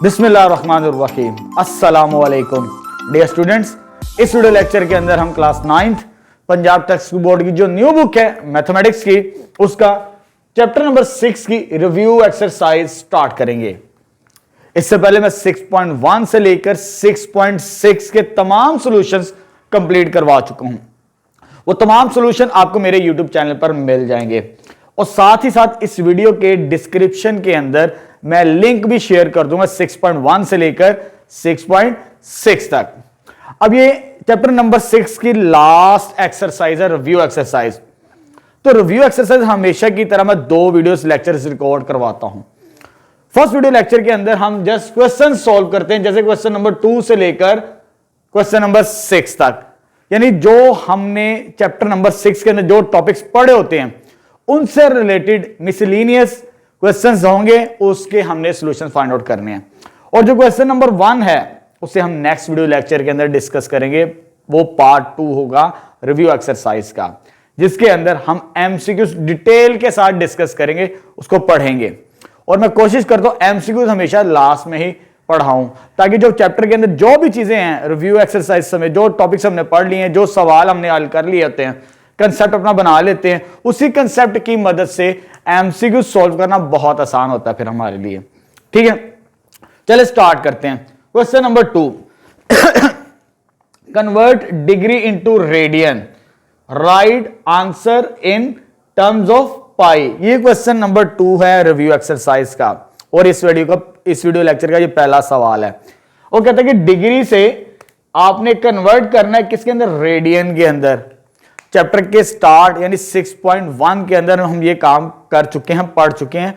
बिस्मिल्लाहिर्रहमानिर्रहीम। अस्सलामुअलैकुम dear students. इस वीडियो लेक्चर के अंदर हम class 9th Punjab text board की जो न्यू बुक है मैथमेटिक्स की, उसका चैप्टर नंबर 6 की रिव्यू एक्सरसाइज स्टार्ट करेंगे। इससे पहले मैं 6.1 से लेकर 6.6 के तमाम सॉल्यूशंस कंप्लीट करवा चुका हूं। वो तमाम सॉल्यूशन आपको मेरे यूट्यूब चैनल पर मिल जाएंगे और साथ ही साथ इस वीडियो के डिस्क्रिप्शन के अंदर मैं लिंक भी शेयर कर दूंगा 6.1 से लेकर 6.6 तक। अब ये चैप्टर नंबर 6 की लास्ट एक्सरसाइज है, रिव्यू एक्सरसाइज। तो रिव्यू एक्सरसाइज हमेशा की तरह मैं 2 वीडियोस लेक्चर्स रिकॉर्ड करवाता हूं। फर्स्ट वीडियो लेक्चर के अंदर हम जस्ट क्वेश्चन सॉल्व करते हैं, जैसे क्वेश्चन नंबर 2 से लेकर क्वेश्चन नंबर 6 तक, यानी जो हमने चैप्टर नंबर 6 के अंदर जो टॉपिक्स पढ़े होते हैं उनसे रिलेटेड मिसलेनियस क्वेश्चंस होंगे, उसके हमने सॉल्यूशन फाइंड आउट करने हैं। और जो क्वेश्चन नंबर 1 है उसे हम नेक्स्ट वीडियो लेक्चर के अंदर डिस्कस करेंगे। वो पार्ट 2 होगा रिव्यू एक्सरसाइज का, जिसके अंदर हम एमसीक्यूज डिटेल के साथ डिस्कस करेंगे, उसको पढ़ेंगे। और मैं कोशिश करता हूं एमसीक्यूज हमेशा लास्ट में ही पढ़ाऊं, ताकि जो चैप्टर के अंदर जो भी चीजें हैं रिव्यू एक्सरसाइज समय जो टॉपिक्स हमने पढ़ लिए हैं, जो सवाल हमने हल कर लिए होते हैं, कंसेप्ट अपना बना लेते हैं, उसी कंसेप्ट की मदद से एमसीक्यू सॉल्व करना बहुत आसान होता है फिर हमारे लिए। ठीक है, चलिए स्टार्ट करते हैं। Question number 2, convert degree into radian, right answer in terms of pi. ये क्वेश्चन नंबर 2 है रिव्यू एक्सरसाइज का, और इस वीडियो लेक्चर का ये पहला सवाल है। वो कहता है कि डिग्री से आपने कन्वर्ट करना है किसके अंदर, रेडियन के अंदर। चैप्टर के स्टार्ट यानी 6.1 के अंदर हम ये काम कर चुके हैं, पढ़ चुके हैं,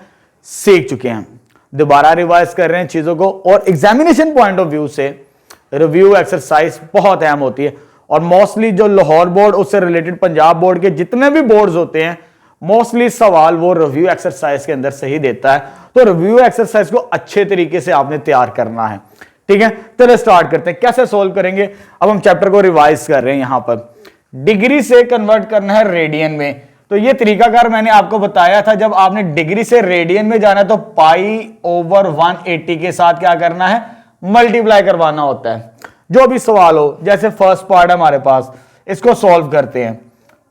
सीख चुके हैं। दोबारा रिवाइज कर रहे हैं चीजों को, और एग्जामिनेशन पॉइंट ऑफ व्यू से रिव्यू एक्सरसाइज बहुत अहम होती है। और मोस्टली जो लाहौर बोर्ड उससे रिलेटेड पंजाब बोर्ड के जितने भी बोर्ड्स होते हैं, मोस्टली सवाल वो रिव्यू एक्सरसाइज के अंदर से ही देता है। तो रिव्यू एक्सरसाइज को अच्छे तरीके से आपने तैयार करना है। ठीक है, चलिए स्टार्ट करते हैं। कैसे सोल्व करेंगे, अब हम चैप्टर को रिवाइज कर रहे हैं। यहां पर डिग्री से कन्वर्ट करना है रेडियन में, तो ये तरीकाकार मैंने आपको बताया था। जब आपने डिग्री से रेडियन में जाना है तो π/180 के साथ क्या करना है, मल्टीप्लाई करवाना होता है। जो भी सवाल हो, जैसे फर्स्ट पार्ट है हमारे पास, इसको सॉल्व करते हैं।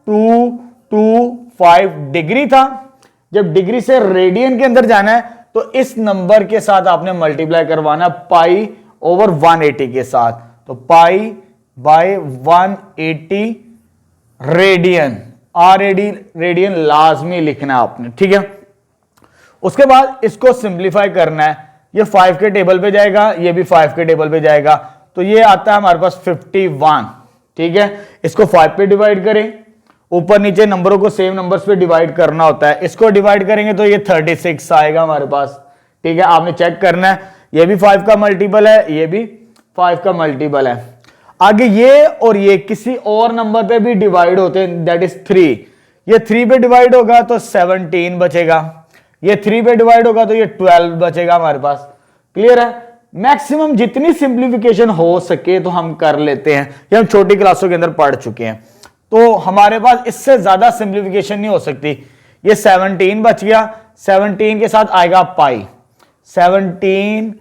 225 डिग्री था, जब डिग्री से रेडियन के अंदर जाना है तो इस नंबर के साथ आपने मल्टीप्लाई करवाना π/180 के साथ। तो π/180 रेडियन, रेडियन लाजमी लिखना है आपने। ठीक है, उसके बाद इसको सिंप्लीफाई करना है। ये 5 के टेबल पे जाएगा, ये भी 5 के टेबल पे जाएगा, तो ये आता है हमारे पास 51। ठीक है, इसको 5 पे डिवाइड करें, ऊपर नीचे नंबरों को सेम नंबर्स पे डिवाइड करना होता है। इसको डिवाइड करेंगे तो ये 36 आएगा हमारे पास। ठीक है, आपने चेक करना है, ये भी 5 का मल्टीपल है, ये भी 5 का मल्टीपल है। आगे ये और ये किसी और नंबर पे भी डिवाइड होते हैं, दैट इज 3। ये 3 पे डिवाइड होगा तो 17 बचेगा, ये 3 पे डिवाइड होगा तो ये 12 बचेगा हमारे पास। क्लियर है, मैक्सिमम जितनी सिंप्लीफिकेशन हो सके तो हम कर लेते हैं, ये हम छोटी क्लासों के अंदर पढ़ चुके हैं। तो हमारे पास इससे ज्यादा सिंप्लीफिकेशन नहीं हो सकती। ये 17 बच गया, 17 के साथ आएगा पाई, 17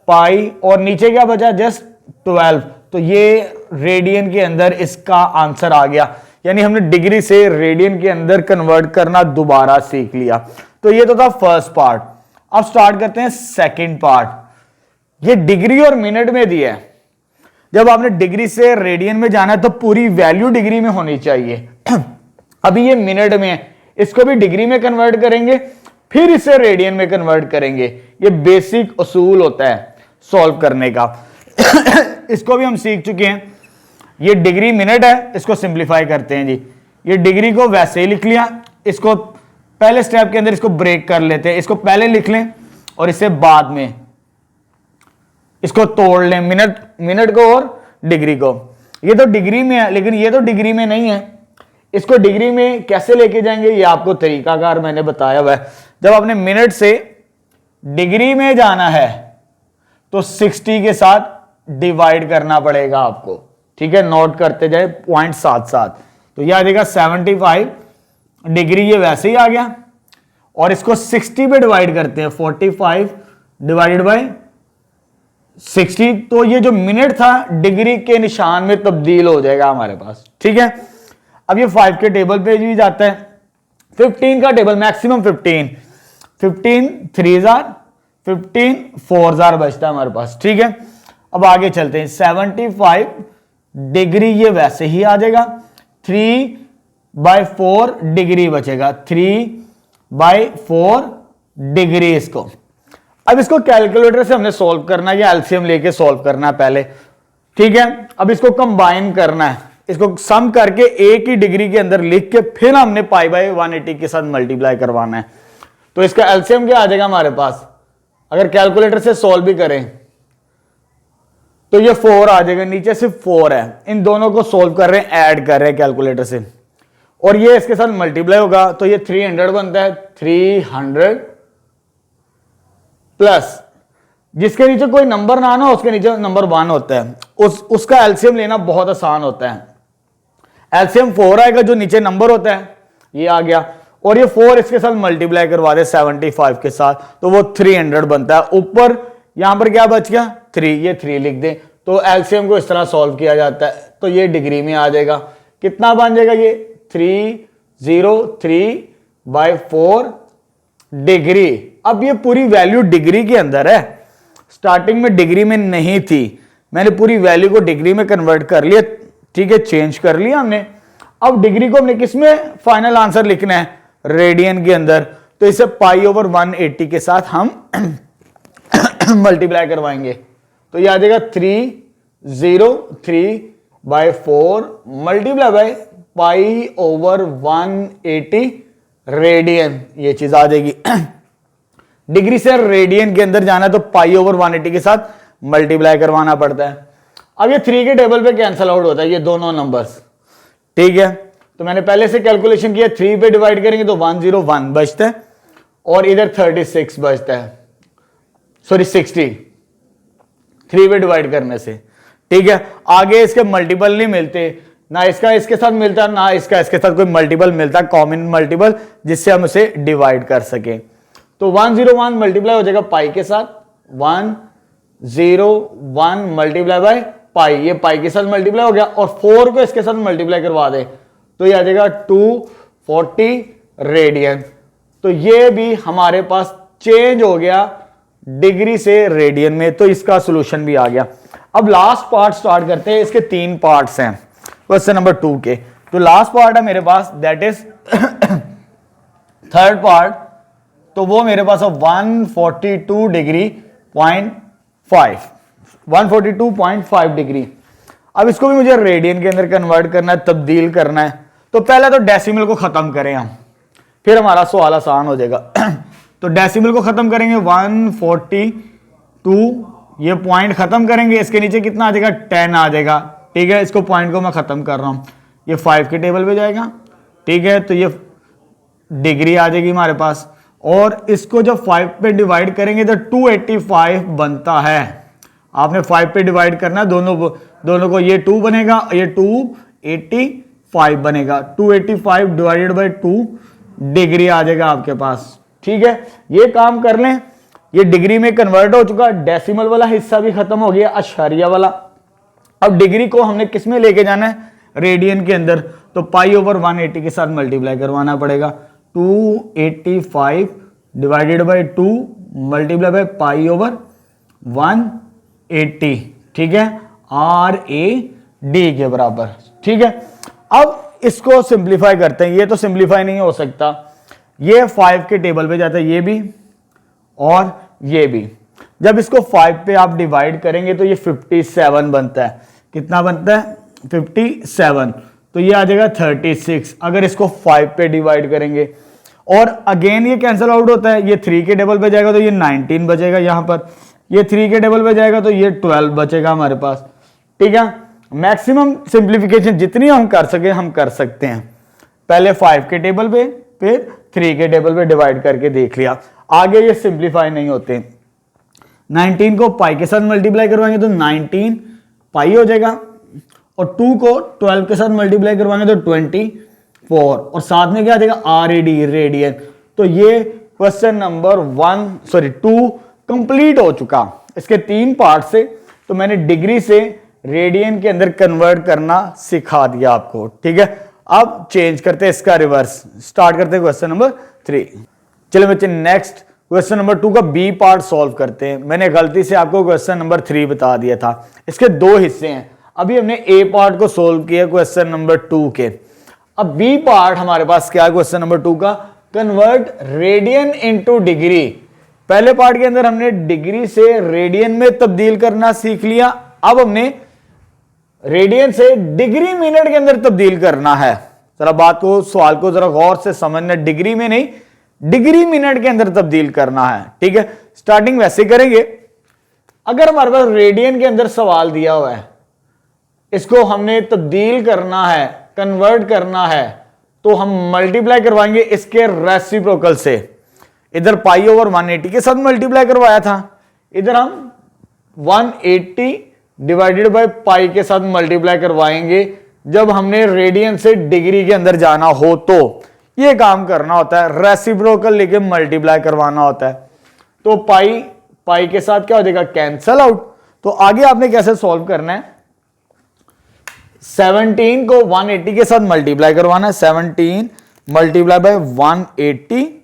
पाई, और नीचे क्या बचा, जस्ट 12। तो ये रेडियन के अंदर इसका आंसर आ गया, यानी हमने डिग्री से रेडियन के अंदर कन्वर्ट करना दोबारा सीख लिया। तो ये तो था फर्स्ट पार्ट। अब स्टार्ट करते हैं सेकंड पार्ट। ये डिग्री और मिनट में दिया है। जब आपने डिग्री से रेडियन में जाना है तो पूरी वैल्यू डिग्री में होनी चाहिए। अभी ये मिनट में है, इसको भी डिग्री में कन्वर्ट करेंगे, फिर इसे रेडियन में कन्वर्ट करेंगे। ये बेसिक उसूल होता है सॉल्व करने का। इसको भी हम सीख चुके हैं। ये डिग्री मिनट है, इसको सिंप्लीफाई करते हैं जी। ये डिग्री को वैसे ही लिख लिया, इसको पहले स्टेप के अंदर इसको ब्रेक कर लेते हैं। इसको पहले लिख लें और इसे बाद में इसको तोड़ लें, मिनट को और डिग्री को। ये तो डिग्री में है, लेकिन ये तो डिग्री में नहीं है। इसको डिग्री में कैसे लेके जाएंगे, ये आपको तरीकाकार मैंने बताया हुआ है। जब आपने मिनट से डिग्री में जाना है तो 60 के साथ डिवाइड करना पड़ेगा आपको। ठीक है, नोट करते जाए पॉइंट साथ साथ। तो यह आ जाएगा 75 डिग्री, ये वैसे ही आ गया। और इसको 60 पे डिवाइड करते हैं, 45 डिवाइडेड बाय 60, तो ये जो मिनट था डिग्री के निशान में तब्दील हो जाएगा हमारे पास, ठीक है। अब ये 5 के टेबल पे भी जाता है। 15 का टेबल मैक्सिमम 15 3,000 15 4,000 बचता है हमारे पास, ठीक है। अब आगे चलते हैं। 75 डिग्री ये वैसे ही आ जाएगा, 3/4 डिग्री बचेगा, 3/4 डिग्री इसको। अब इसको कैलकुलेटर से हमने सॉल्व करना है या एलसीएम लेके सॉल्व करना है पहले, ठीक है। अब इसको कंबाइन करना है, इसको सम करके एक ही डिग्री के अंदर लिख के फिर हमने π/180 के साथ मल्टीप्लाई करवाना है। तो इसका एलसीएम क्या आ जाएगा हमारे पास, अगर कैलकुलेटर से सॉल्व भी करें तो ये 4 आ जाएगा, नीचे सिर्फ 4 है। इन दोनों को सॉल्व कर रहे हैं, ऐड कर रहे हैं कैलकुलेटर से, और ये इसके साथ मल्टीप्लाई होगा तो ये 300 बनता है। 300 प्लस जिसके नीचे कोई नंबर ना हो उसके नीचे नंबर 1 होता है, उसका एलसीएम लेना बहुत आसान होता है। एलसीएम 4 आएगा, जो नीचे नंबर होता है ये आ गया, और ये 4 इसके साथ मल्टीप्लाई करवा दे 75 के साथ, तो वो 300 बनता है। ऊपर यहां पर क्या बच गया 3, ये 3 लिख दे। तो एलसीएम को इस तरह सॉल्व किया जाता है, तो ये डिग्री में आ जाएगा। कितना बन जाएगा ये 303/4 डिग्री। अब ये पूरी वैल्यू डिग्री के अंदर है, स्टार्टिंग में डिग्री में नहीं थी, मैंने पूरी वैल्यू को डिग्री में कन्वर्ट कर लिया, ठीक है, चेंज कर लिया हमने। अब डिग्री को हमने किस में फाइनल आंसर लिखना है, रेडियन के अंदर, तो इसे π/180 के साथ हम मल्टीप्लाई करवाएंगे, तो ये आ जाएगा 303/4 मल्टीप्लाई बाय π/180 रेडियन, ये चीज आ जाएगी। डिग्री से रेडियन के अंदर जाना है तो π/180 के साथ मल्टीप्लाई करवाना पड़ता है। अब ये 3 के टेबल पे कैंसल आउट होता है ये दोनों नंबर्स, ठीक है। तो मैंने पहले से कैलकुलेशन किया, 3 पे डिवाइड करेंगे तो 101 बचता है, और इधर 36 बचता है, सॉरी 60 3 पे डिवाइड करने से, ठीक है। आगे इसके मल्टीपल नहीं मिलते, ना इसका इसके साथ मिलता ना इसका इसके साथ कोई मल्टीपल मिलता, कॉमन मल्टीपल जिससे हम उसे डिवाइड कर सकें। तो 101 मल्टीप्लाई हो जाएगा पाई के साथ, 101 मल्टीप्लाई बाय पाई, ये पाई के साथ मल्टीप्लाई हो गया, और 4 को इसके साथ मल्टीप्लाई करवा दे तो ये आ जाएगा 240 रेडियन। तो ये भी हमारे पास चेंज हो गया डिग्री से रेडियन में, तो इसका सॉल्यूशन भी आ गया। अब लास्ट पार्ट स्टार्ट करते हैं, इसके 3 पार्ट्स हैं क्वेश्चन नंबर 2 के। तो लास्ट पार्ट है मेरे पास, दैट इज थर्ड पार्ट, तो वो मेरे पास है 142 डिग्री 0.5 142.5 डिग्री। अब इसको भी मुझे रेडियन के अंदर कन्वर्ट करना है, तब्दील करना है। तो पहले तो डेसिमल को खत्म करें हम, फिर हमारा सवाल आसान हो जाएगा। तो डेसिमल को खत्म करेंगे 142, ये पॉइंट खत्म करेंगे, इसके नीचे कितना आ जाएगा 10 आ जाएगा, ठीक है। इसको पॉइंट को मैं खत्म कर रहा हूं, ये 5 के टेबल पे जाएगा, ठीक है। तो ये डिग्री आ जाएगी हमारे पास, और इसको जब 5 पे डिवाइड करेंगे तो 285 बनता है। आपने 5 पे डिवाइड करना है, दोनों को, ये 2 बनेगा, ये 285 बनेगा, 285 डिवाइडेड बाय 2 डिग्री आ जाएगा आपके पास, ठीक है। ये काम कर लें, ये डिग्री में कन्वर्ट हो चुका, डेसिमल वाला हिस्सा भी खत्म हो गया, अशारिया वाला। अब डिग्री को हमने किस में लेके जाना है, रेडियन के अंदर, तो π/180 के साथ मल्टीप्लाई करवाना पड़ेगा। 285 डिवाइडेड बाय 2 मल्टीप्लाई बाय π/180, ठीक है, RAD के बराबर, ठीक है। अब इसको सिंप्लीफाई करते हैं, ये तो सिंप्लीफाई नहीं हो सकता, ये 5 के टेबल पे जाता है, ये भी और ये भी। जब इसको 5 पे आप डिवाइड करेंगे तो ये 57 बनता है, कितना बनता है 57, तो ये आ जाएगा 36 अगर इसको 5 पे डिवाइड करेंगे। और अगेन ये कैंसिल आउट होता है, ये 3 के टेबल पे जाएगा तो ये 19 बचेगा, यहां पर ये 3 के टेबल पे जाएगा तो ये 12 बचेगा हमारे पास, ठीक है। मैक्सिमम सिंप्लीफिकेशन जितनी हम कर सके हम कर सकते हैं। पहले 5 के टेबल पे, फिर 3 के टेबल पे डिवाइड करके देख लिया, आगे ये सिंप्लीफाई नहीं होते। 19 को पाई के साथ मल्टीप्लाई करवाएंगे तो 19 पाई हो जाएगा, और 2 को 12 के साथ मल्टीप्लाई करवाएंगे तो 24, और साथ में क्या आ जाएगा RAD, रेडियन। तो ये क्वेश्चन नंबर 2 कंप्लीट हो चुका। इसके 3 पार्ट से, तो मैंने डिग्री से रेडियन के अंदर कन्वर्ट करना सिखा दिया आपको, ठीक है। अब चेंज करते हैं इसका रिवर्स, स्टार्ट करते हैं क्वेश्चन नंबर 3। चलो बच्चे नेक्स्ट क्वेश्चन नंबर 2 का बी पार्ट सॉल्व करते हैं। मैंने गलती से आपको क्वेश्चन नंबर 3 बता दिया था। इसके 2 हिस्से हैं। अभी हमने ए पार्ट को सोल्व किया क्वेश्चन नंबर 2 के। अब बी पार्ट हमारे पास क्या है क्वेश्चन नंबर 2 का, कन्वर्ट रेडियन इनटू डिग्री। पहले पार्ट के अंदर हमने डिग्री से रेडियन में तब्दील करना सीख लिया। अब हमने रेडियन से डिग्री मिनट के अंदर तब्दील करना है। जरा बात को, सवाल को जरा गौर से समझना, डिग्री में नहीं, डिग्री मिनट के अंदर तब्दील करना है, ठीक है। स्टार्टिंग वैसे करेंगे। अगर हमारे पास रेडियन के अंदर सवाल दिया हुआ है, इसको हमने तब्दील करना है, कन्वर्ट करना है, तो हम मल्टीप्लाई करवाएंगे इसके रेसिप्रोकल से। इधर पाई ओवर 180 के साथ मल्टीप्लाई करवाया था, इधर हम 180 डिवाइडेड बाय पाई के साथ मल्टीप्लाई करवाएंगे जब हमने रेडियन से डिग्री के अंदर जाना हो। तो ये काम करना होता है, रेसिप्रोकल लेके मल्टीप्लाई करवाना होता है। तो पाई के साथ क्या हो जाएगा, कैंसल आउट। तो आगे आपने कैसे सॉल्व करना है, 17 को 180 के साथ मल्टीप्लाई करवाना है। 17 मल्टीप्लाई बाय 180,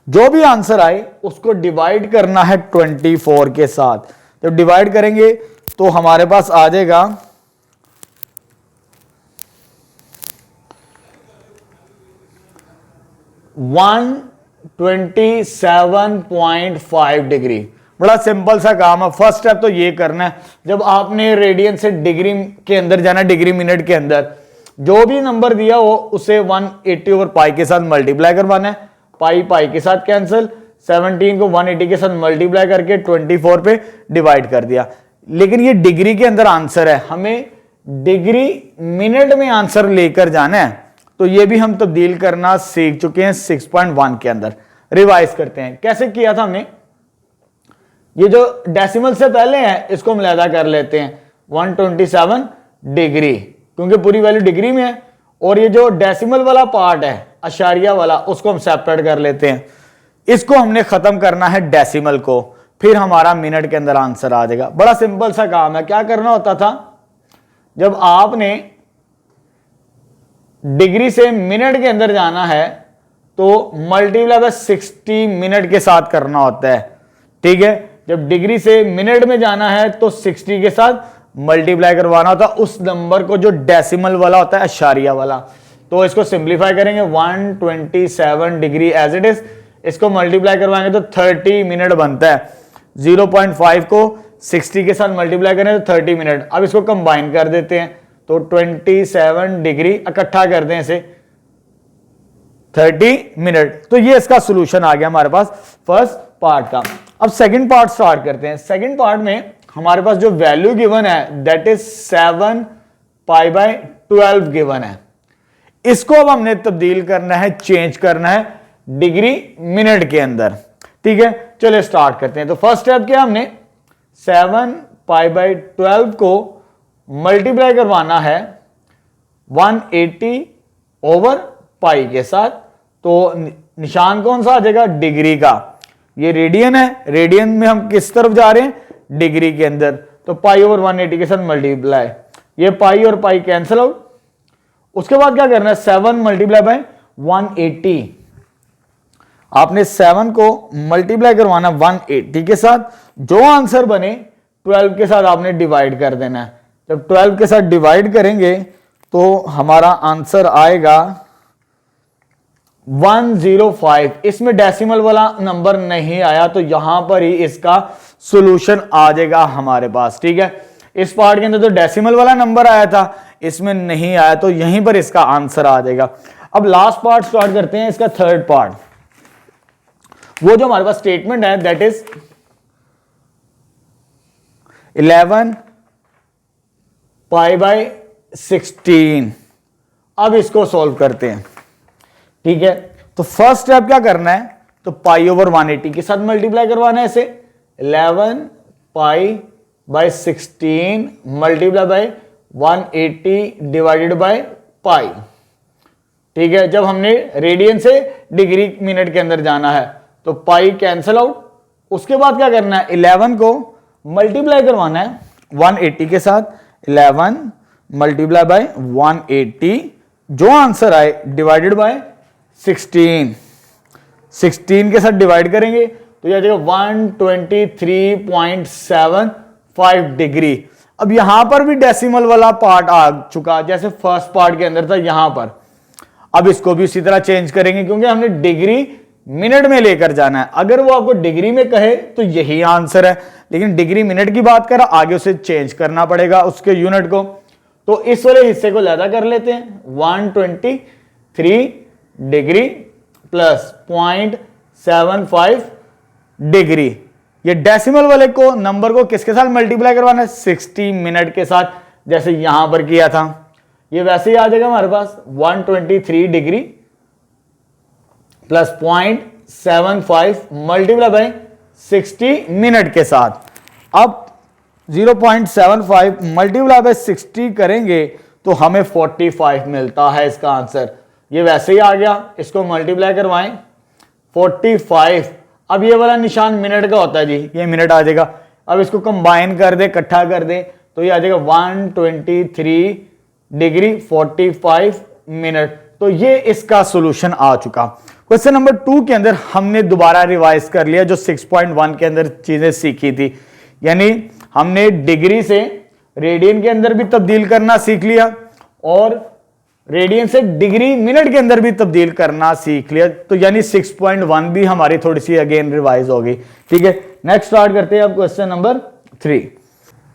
जो भी आंसर आए उसको डिवाइड करना है 24 के साथ। तो डिवाइड करेंगे तो हमारे पास आ जाएगा 127.5 डिग्री। बड़ा सिंपल सा काम है। फर्स्ट स्टेप तो ये करना है, जब आपने रेडियन से डिग्री के अंदर जाना, डिग्री मिनट के अंदर जो भी नंबर दिया हो उसे 180 ओवर पाई के साथ मल्टीप्लाई करवाना है। पाई के साथ कैंसिल, 17 को 180 के साथ मल्टीप्लाई करके 24 पे डिवाइड कर दिया। लेकिन ये डिग्री के अंदर आंसर है, हमें डिग्री मिनट में आंसर लेकर जाना है। तो ये भी हम तब्दील करना सीख चुके हैं 6.1 के अंदर। रिवाइज करते हैं कैसे किया था हमने। ये जो डेसिमल से पहले है इसको हम अलहदा कर लेते हैं, 127 डिग्री, क्योंकि पूरी वैल्यू डिग्री में है। और ये जो डेसिमल वाला पार्ट है, अशारिया वाला, उसको हम सेपरेट कर लेते हैं। इसको हमने खत्म करना है डेसिमल को, फिर हमारा मिनट के अंदर आंसर आ जाएगा। बड़ा सिंपल सा काम है। क्या करना होता था, जब आपने डिग्री से मिनट के अंदर जाना है तो मल्टीप्लाई बाय 60 मिनट के साथ करना होता है, ठीक है। जब डिग्री से मिनट में जाना है तो 60 के साथ मल्टीप्लाई करवाना होता है उस नंबर को जो डेसिमल वाला होता है, अशारिया वाला। तो इसको सिंप्लीफाई करेंगे, 127 डिग्री एज इट इज, इसको मल्टीप्लाई करवाएंगे तो 30 मिनट बनता है। 0.5 को 60 के साथ मल्टीप्लाई करें तो 30 मिनट। अब इसको कंबाइन कर देते हैं तो 27 डिग्री, इकट्ठा कर दें इसे, 30 मिनट। तो ये इसका सॉल्यूशन आ गया हमारे पास फर्स्ट पार्ट का। अब सेकंड पार्ट स्टार्ट करते हैं। सेकंड पार्ट में हमारे पास जो वैल्यू गिवन है that is 7 pi by 12 given है। इसको अब हमने तब्दील करना है, चेंज करना है डिग्री मिनट के अंदर, ठीक है। चलिए स्टार्ट करते हैं। तो फर्स्ट स्टेप क्या, हमने 7 पाई बाय 12 को मल्टीप्लाई करवाना है 180 ओवर पाई के साथ। तो निशान कौन सा आ जाएगा, डिग्री का। ये रेडियन है, रेडियन में हम किस तरफ जा रहे हैं, डिग्री के अंदर। तो पाई ओवर 180 के साथ मल्टीप्लाई, ये पाई और पाई कैंसिल आउट। उसके बाद क्या करना है, 7 मल्टीप्लाई बाय 180। आपने 7 को मल्टीप्लाई करवाना 180 के साथ, जो आंसर बने 12 के साथ आपने डिवाइड कर देना है। जब 12 के साथ डिवाइड करेंगे तो हमारा आंसर आएगा 105। इसमें डेसिमल वाला नंबर नहीं आया तो यहां पर ही इसका सॉल्यूशन आ जाएगा हमारे पास, ठीक है। इस पार्ट के अंदर तो डेसिमल वाला नंबर आया था, इसमें नहीं आया, तो यहीं पर इसका आंसर आ जाएगा। अब लास्ट पार्ट स्टार्ट करते हैं, इसका थर्ड पार्ट। वो जो हमारे पास स्टेटमेंट है दैट इज 11 पाई बाय 16। अब इसको सॉल्व करते हैं, ठीक है। तो फर्स्ट स्टेप क्या करना है, तो पाई ओवर 180 के साथ मल्टीप्लाई करवाना है इसे। 11 pi by 16 multiply by 180 divided by pi, ठीक है। जब हमने रेडियन से डिग्री मिनट के अंदर जाना है तो पाई कैंसिल आउट। उसके बाद क्या करना है, 11 को मल्टीप्लाई करवाना है 180 के साथ, 11 मल्टीप्लाई बाय 180, जो आंसर आए डिवाइडेड बाय 16 के साथ डिवाइड करेंगे तो यह आ जाएगा 123.75 डिग्री। अब यहां पर भी डेसिमल वाला पार्ट आ चुका, जैसे फर्स्ट पार्ट के अंदर था यहां पर। अब इसको भी उसी तरह चेंज करेंगे क्योंकि हमने डिग्री मिनट में लेकर जाना है। अगर वो आपको डिग्री में कहे तो यही आंसर है, लेकिन डिग्री मिनट की बात करा, आगे उसे चेंज करना पड़ेगा उसके यूनिट को। तो इस वाले हिस्से को लैदा कर लेते हैं, 123 डिग्री प्लस 0.75 डिग्री। ये डेसिमल वाले को नंबर को किसके साथ मल्टीप्लाई करवाना है, 60 मिनट के साथ, जैसे यहां पर किया था। ये वैसे ही आ जाएगा हमारे पास 123 degree plus 0.75 multiply by 60 minute के साथ। अब 0.75 मल्टीप्लाई बाय 60 करेंगे तो हमें 45 मिलता है इसका आंसर। ये वैसे ही आ गया, इसको मल्टीप्लाई करवाएं 45। अब ये वाला निशान मिनट का होता है जी, ये मिनट आ जाएगा। अब इसको कंबाइन कर दे, इकट्ठा कर दे तो ये आ जाएगा 123 डिग्री 45 मिनट। तो ये इसका सॉल्यूशन आ चुका। क्वेश्चन नंबर 2 के अंदर हमने दोबारा रिवाइज कर लिया जो 6.1 के अंदर चीजें सीखी थी, यानी हमने डिग्री से रेडियन के अंदर भी तब्दील करना सीख लिया और रेडियन से डिग्री मिनट के अंदर भी तब्दील करना सीख लिया। तो यानी 6.1 भी हमारी थोड़ी सी अगेन रिवाइज हो गई। ठीक है, नेक्स्ट स्टार्ट करते हैं अब क्वेश्चन नंबर 3।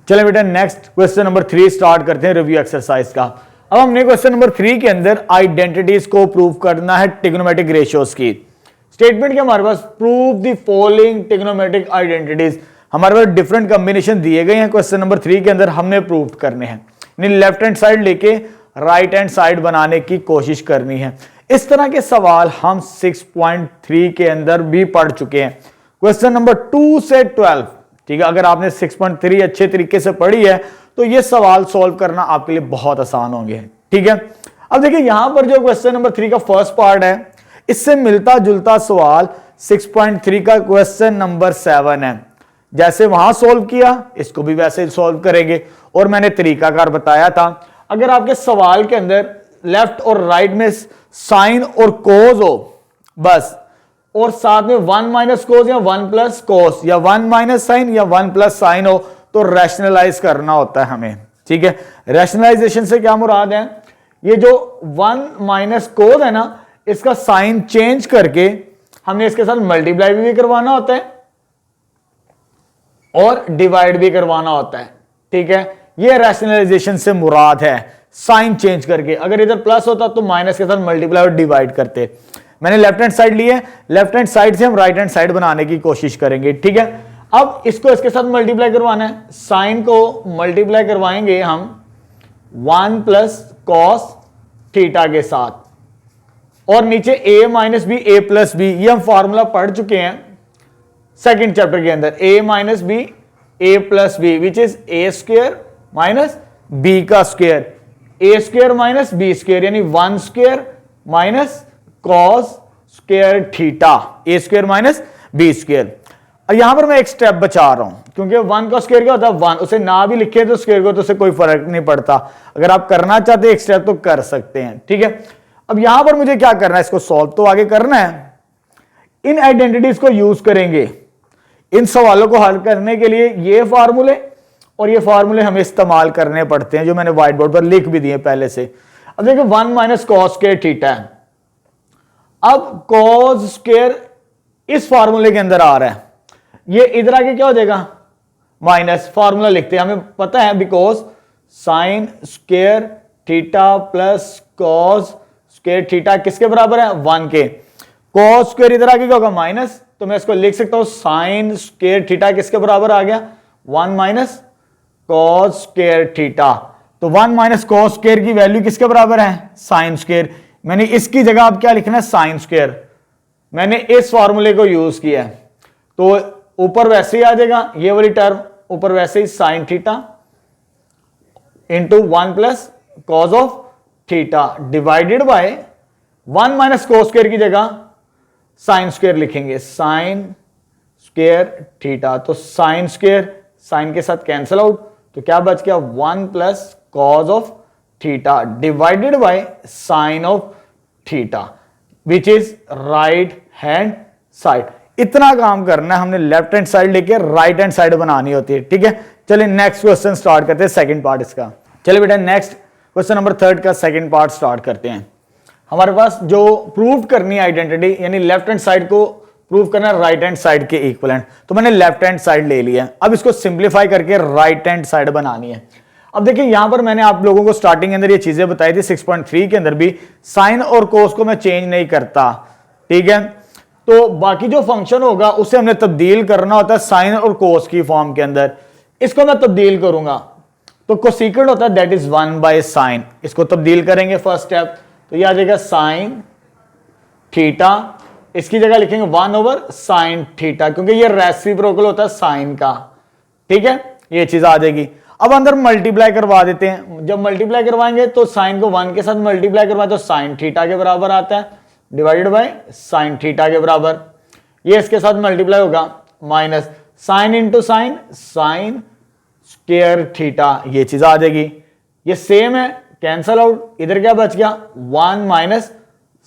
चले बेटा नेक्स्ट क्वेश्चन नंबर 3 स्टार्ट करते हैं रिव्यू एक्सरसाइज का। अब हमने क्वेश्चन नंबर 3 के अंदर आइडेंटिटीज को प्रूव करना है ट्रिग्नोमेट्रिक रेशियोज की। स्टेटमेंट के हमारे पास prove the following trigonometric identities, हमारे पास डिफरेंट कॉम्बिनेशन दिए गए हैं क्वेश्चन नंबर 3 के अंदर, हमने प्रूव करने हैं। यानी लेफ्ट हैंड साइड लेके राइट हैंड साइड बनाने की कोशिश करनी है। इस तरह के सवाल हम 6.3 के अंदर भी पढ़ चुके हैं, क्वेश्चन नंबर 2 से 12। ठीक है, अगर आपने 6.3 अच्छे तरीके से पढ़ी है तो ये सवाल सॉल्व करना आपके लिए बहुत आसान होंगे। ठीक है, अब देखिए यहां पर जो क्वेश्चन नंबर 3 का फर्स्ट पार्ट है, इससे मिलता जुलता सवाल 6.3 का क्वेश्चन नंबर 7 है। जैसे वहां सॉल्व किया इसको भी वैसे ही सॉल्व करेंगे, और मैंने तरीकाकार बताया था। अगर आपके सवाल के अंदर लेफ्ट और राइट में साइन और कोज हो बस, और साथ में 1 माइनस कोस या 1 प्लस कोस या 1 माइनस साइन या 1 प्लस साइन हो तो रैशनलाइज करना होता है हमें। ठीक है, रैशनलाइजेशन से क्या मुराद है, ये जो 1 माइनस कोस है ना, इसका साइन चेंज करके हमने इसके साथ मल्टीप्लाई भी करवाना होता है और डिवाइड भी करवाना होता है। ठीक है, ये रैशनलाइजेशन से मुराद है, साइन चेंज करके। अगर इधर प्लस होता तो माइनस के साथ मल्टीप्लाई और डिवाइड करते। मैंने लेफ्ट हैंड साइड ली है, लेफ्ट हैंड साइड से हम राइट हैंड साइड बनाने की कोशिश करेंगे। ठीक है, अब इसको इसके साथ मल्टीप्लाई करवाना है, साइन को मल्टीप्लाई करवाएंगे हम 1 प्लस कॉस थीटा के साथ, और नीचे a minus B A plus B, ये हम फॉर्मूला पढ़ चुके हैं सेकंड चैप्टर के अंदर। a minus B A plus B which is a square minus b का square, a square minus b square, यानी 1 square minus cos square theta, a square minus b square. और यहां पर मैं एक स्टेप बचा रहा हूं क्योंकि 1 का स्क्वायर क्या होता है 1, उसे ना भी लिखे तो स्क्वायर को तो उससे कोई फर्क नहीं पड़ता। अगर आप करना चाहते हैं एक स्टेप तो कर सकते हैं। ठीक है, अब यहां पर मुझे क्या करना है, इसको सॉल्व तो आगे करना है। इन आइडेंटिटीज को यूज करेंगे इन सवालों को हल करने के लिए। ये फार्मूले और ये फार्मूले हमें इस्तेमाल करने पड़ते हैं जो मैंने व्हाइट बोर्ड पर लिख भी दिए पहले से। अब देखिए 1 माइनस कॉस स्क्वायर थीटा है। अब कॉस स्क्वायर इस फार्मूले के अंदर आ रहा है, ये इधर आके क्या हो जाएगा माइनस, फार्मूला लिखते हैं, हमें पता है because sign square theta plus cos square theta किसके बराबर है 1 के। कॉस स्क्वायर इधर आके क्या होगा माइनस, तो मैं इसको लिख सकता हूं साइन स्क्वायर थीटा किसके बराबर आ गया 1 माइनस कॉस स्क्वायर थीटा। तो 1 माइनस कॉस स्क्वायर की वैल्यू किसके बराबर है साइन स्क्वायर। मैंने इसकी जगह अब क्या लिखना है साइन स्क्वायर, मैंने इस फॉर्मूले को यूज किया है तो ऊपर वैसे ही आ जाएगा ये वाली टर्म, ऊपर वैसे ही sine theta into 1 plus cos of theta divided by 1 minus cos square की जगह साइन स्क्वायर लिखेंगे, साइन स्क्वायर थीटा। तो साइन स्क्वायर साइन के साथ कैंसिल आउट, तो क्या बच गया 1 plus cos of theta divided by sine of theta which is right hand side. इतना काम करना है हमने, लेफ्ट हैंड साइड लेके राइट हैंड साइड बनानी होती है। ठीक है, चलिए नेक्स्ट क्वेश्चन स्टार्ट करते हैं, सेकंड पार्ट इसका। चलिए बेटा नेक्स्ट क्वेश्चन नंबर 3 का सेकंड पार्ट स्टार्ट करते हैं। हमारे पास जो प्रूव करनी है आइडेंटिटी, यानी लेफ्ट हैंड साइड को प्रूव करना है राइट हैंड साइड के इक्विवेलेंट, तो मैंने लेफ्ट हैंड साइड ले लिया है। अब इसको सिंप्लीफाई करके राइट हैंड साइड बनानी है। अब देखिए यहां पर मैंने आप लोगों को स्टार्टिंग के अंदर ये चीजें बताई थी, 6.3 के अंदर भी साइन और कोस को मैं चेंज नहीं करता। ठीक है, तो बाकी जो फंक्शन होगा उसे हमने तब्दील करना होता है साइन और कोस की फॉर्म के अंदर। इसको मैं तब्दील करूंगा तो कोसेकेंट होता है दैट इज 1 बाय साइन। इसको तब्दील करेंगे फर्स्ट स्टेप, तो यह आ जाएगा साइन थीटा, इसकी जगह लिखेंगे 1 ओवर साइन थीटा, क्योंकि ये रेसिप्रोकल होता है साइन का। ठीक है, ये चीज आ जाएगी। अब अंदर मल्टीप्लाई करवा देते हैं। जब मल्टीप्लाई करवाएंगे तो साइन को 1 के साथ मल्टीप्लाई करवाए तो साइन थीटा के बराबर आता है, डिवाइडेड बाय साइन थीटा के बराबर। ये इसके साथ मल्टीप्लाई होगा, minus sine into sine, sign square theta, ये चीज आ जाएगी। ये सेम है, कैंसल आउट, इधर क्या बच गया 1 माइनस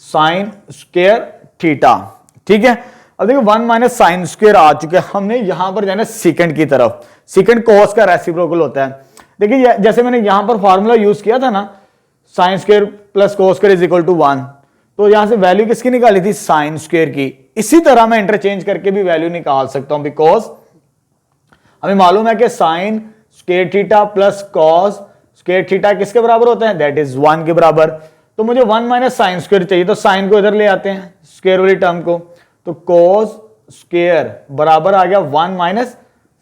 साइन स्क्वायर थीटा। ठीक है, अब देखो 1 माइनस साइन स्क्वायर आ चुके हैं, हमने यहां पर जाना सेकंड की तरफ। सेकंड कोस का रेसिप्रोकल होता है। देखिए जैसे मैंने यहां पर फॉर्मूला यूज किया था ना, sine square plus cos square is equal to 1, तो यहां से वैल्यू किसकी निकाली थी, साइन स्क्वायर की। इसी तरह मैं इंटरचेंज करके भी वैल्यू निकाल सकता हूं, बिकॉज हमें मालूम है कि sign square theta plus cos square theta किसके बराबर होता है, दैट इज 1 के बराबर। तो मुझे 1 माइनस साइन स्क्वायर चाहिए, तो साइन को इधर ले आते हैं स्क्वायर वाली टर्म को, तो कॉस स्क्वायर बराबर आ गया 1 माइनस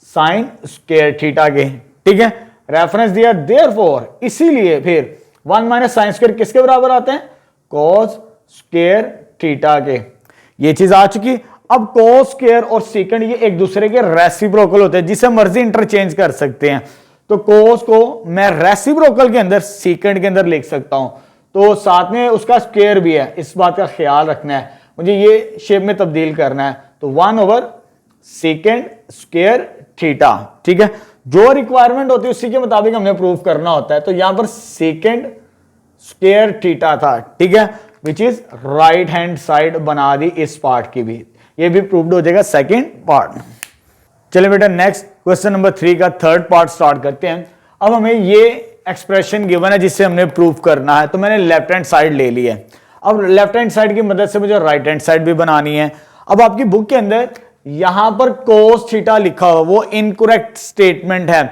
साइन स्क्वायर थीटा के। ठीक है, रेफरेंस दिया, देयरफॉर इसीलिए फिर 1 माइनस साइन स्क्वायर किसके बराबर आते हैं, कॉस स्क्वायर थीटा के। ये चीज आ चुकी। अब कोस स्क्वायर और सेकंड ये एक दूसरे के रेसिप्रोकल होते हैं, जिसे मर्जी इंटरचेंज कर सकते हैं। तो कोस को मैं रेसिप्रोकल के अंदर सेकंड के अंदर लिख सकता हूं, तो साथ में उसका स्क्वायर भी है, इस बात का ख्याल रखना है। मुझे ये शेप में तब्दील करना है, तो 1 ओवर सेकंड स्क्वायर थीटा। ठीक है, जो रिक्वायरमेंट होती है उसी के मुताबिक हमने प्रूव करना होता है। तो यहां पर सेकंड स्क्वायर थीटा था। ठीक है, विच इज राइट हैंड साइड बना दी इस पार्ट की भी, ये भी प्रूव्ड हो जाएगा सेकंड पार्ट। चलिए बेटा नेक्स्ट क्वेश्चन नंबर 3 का थर्ड पार्ट स्टार्ट करते हैं। अब हमें ये एक्सप्रेशन गिवन है जिससे हमने प्रूव करना है, तो मैंने लेफ्ट हैंड साइड ले ली है। अब लेफ्ट हैंड साइड की मदद से मुझे राइट हैंड साइड भी बनानी है। अब आपकी बुक के अंदर यहां पर कोस थीटा लिखा हुआ, वो इनकरेक्ट स्टेटमेंट है।